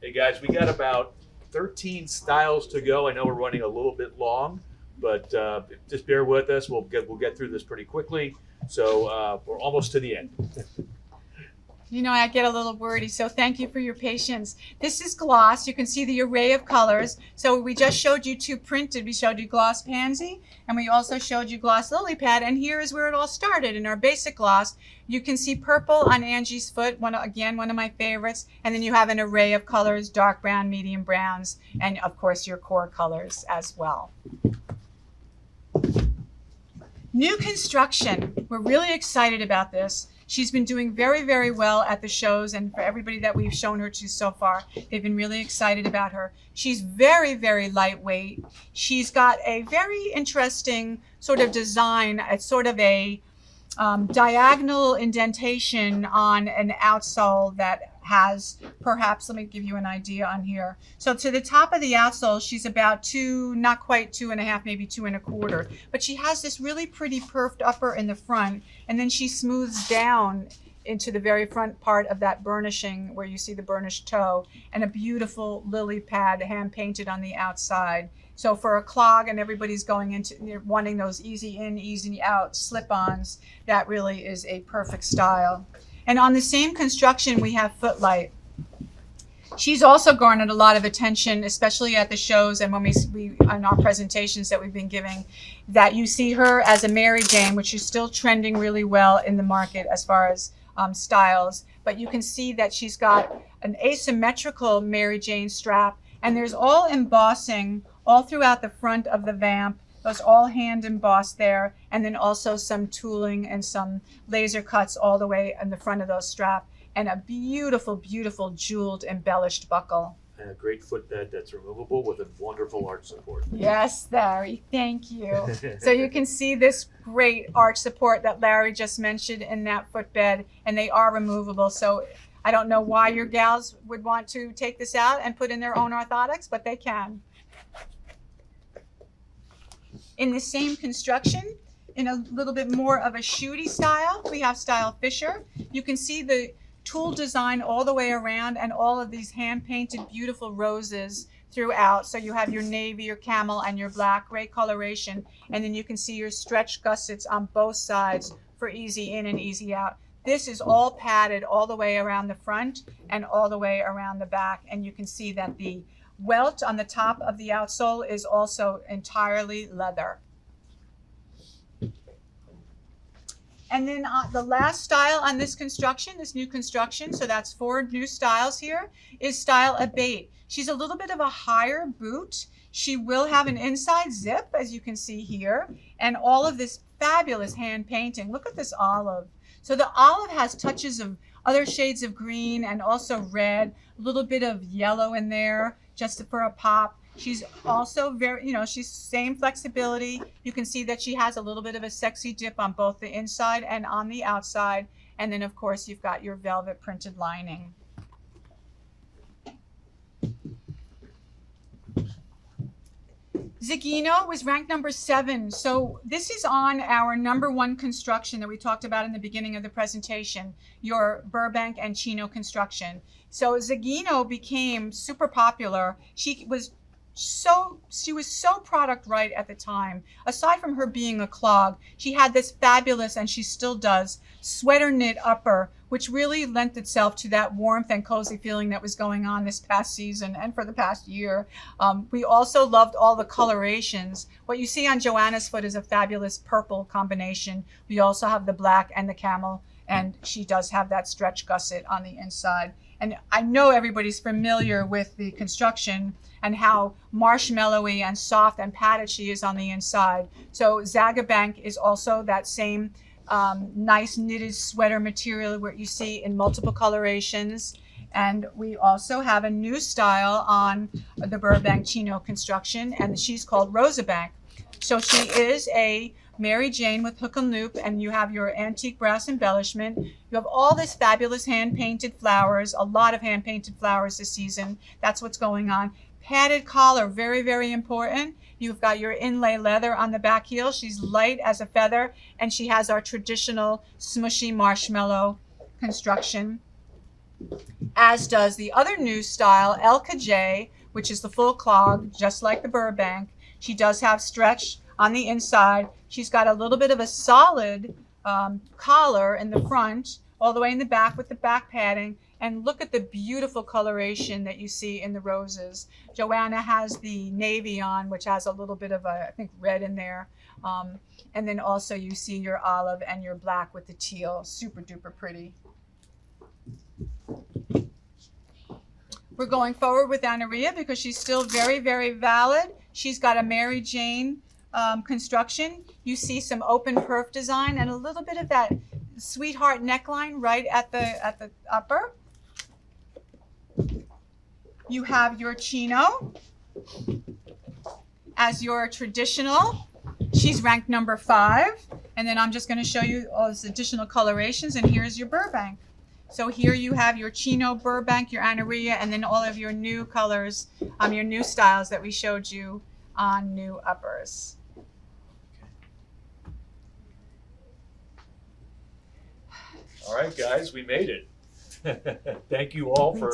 Hey guys, we got about 13 styles to go. I know we're running a little bit long, but just bear with us. We'll get through this pretty quickly. So we're almost to the end. You know, I get a little wordy, so thank you for your patience. This is Gloss. You can see the array of colors. So we just showed you 2 printed. We showed you Gloss Pansy, and we also showed you Gloss Lily Pad, and here is where it all started in our basic gloss. You can see purple on Angie's foot, one of my favorites, and then you have an array of colors, dark brown, medium browns, and of course your core colors as well. New construction. We're really excited about this. She's been doing very, very well at the shows, and for everybody that we've shown her to so far, they've been really excited about her. She's very, very lightweight. She's got a very interesting sort of design. It's sort of a diagonal indentation on an outsole that has perhaps, let me give you an idea on here. So to the top of the outsole, she's about 2, not quite 2.5, maybe 2 1/4. But she has this really pretty perfed upper in the front, and then she smooths down into the very front part of that burnishing where you see the burnished toe, and a beautiful lily pad hand painted on the outside. So for a clog and everybody's going into wanting those easy in, easy out slip-ons, that really is a perfect style. And on the same construction, we have Footlight. She's also garnered a lot of attention, especially at the shows and when we on our presentations that we've been giving, that you see her as a Mary Jane, which is still trending really well in the market as far as styles. But you can see that she's got an asymmetrical Mary Jane strap, and there's all embossing all throughout the front of the vamp. Those all hand embossed there, and then also some tooling and some laser cuts all the way in the front of those straps, and a beautiful, beautiful jeweled embellished buckle. And a great footbed that's removable with a wonderful arch support. Yes, Larry, thank you. So you can see this great arch support that Larry just mentioned in that footbed, and they are removable. So I don't know why your gals would want to take this out and put in their own orthotics, but they can. In the same construction, in a little bit more of a shooty style, we have Style Fisher. You can see the tool design all the way around and all of these hand-painted beautiful roses throughout. So you have your navy, your camel, and your black, great coloration. And then you can see your stretch gussets on both sides for easy in and easy out. This is all padded all the way around the front and all the way around the back. And you can see that the welt on the top of the outsole is also entirely leather. And then the last style on this construction, this new construction, so that's 4 new styles here, is style Abate. She's a little bit of a higher boot. She will have an inside zip, as you can see here, and all of this fabulous hand painting. Look at this olive. So the olive has touches of other shades of green and also red, a little bit of yellow in there just for a pop. She's also very, you know, she's same flexibility. You can see that she has a little bit of a sexy dip on both the inside and on the outside. And then, of course, you've got your velvet printed lining. Zagino was ranked number 7. So this is on our number 1 construction that we talked about in the beginning of the presentation, your Burbank and Chino construction. So Zagino became super popular. She was so product right at the time. Aside from her being a clog, she had this fabulous, and she still does, sweater knit upper, which really lent itself to that warmth and cozy feeling that was going on this past season and for the past year. We also loved all the colorations. What you see on Joanna's foot is a fabulous purple combination. We also have the black and the camel, and she does have that stretch gusset on the inside. And I know everybody's familiar with the construction and how marshmallowy and soft and padded she is on the inside. So Zagabank is also that same nice knitted sweater material where you see in multiple colorations. And we also have a new style on the Burbank Chino construction, and she's called Rosabank. So she is a Mary Jane with hook and loop, and you have your antique brass embellishment. You have all this fabulous hand-painted flowers, a lot of hand-painted flowers this season. That's what's going on. Padded collar, very, very important. You've got your inlay leather on the back heel. She's light as a feather, and she has our traditional smushy marshmallow construction, as does the other new style, Elka J, which is the full clog, just like the Burbank. She does have stretch on the inside. She's got a little bit of a solid collar in the front, all the way in the back with the back padding. And look at the beautiful coloration that you see in the roses. Joanna has the navy on, which has a little bit of a, I think, red in there. And then also you see your olive and your black with the teal. Super duper pretty. We're going forward with Anaria because she's still very, very valid. She's got a Mary Jane construction. You see some open perf design and a little bit of that sweetheart neckline right at the upper. You have your chino as your traditional. She's ranked number 5. And then I'm just going to show you all these additional colorations, and here's your Burbank. So here you have your chino Burbank, your Anaria, and then all of your new colors, your new styles that we showed you on new uppers. All right, guys, we made it. Thank you all for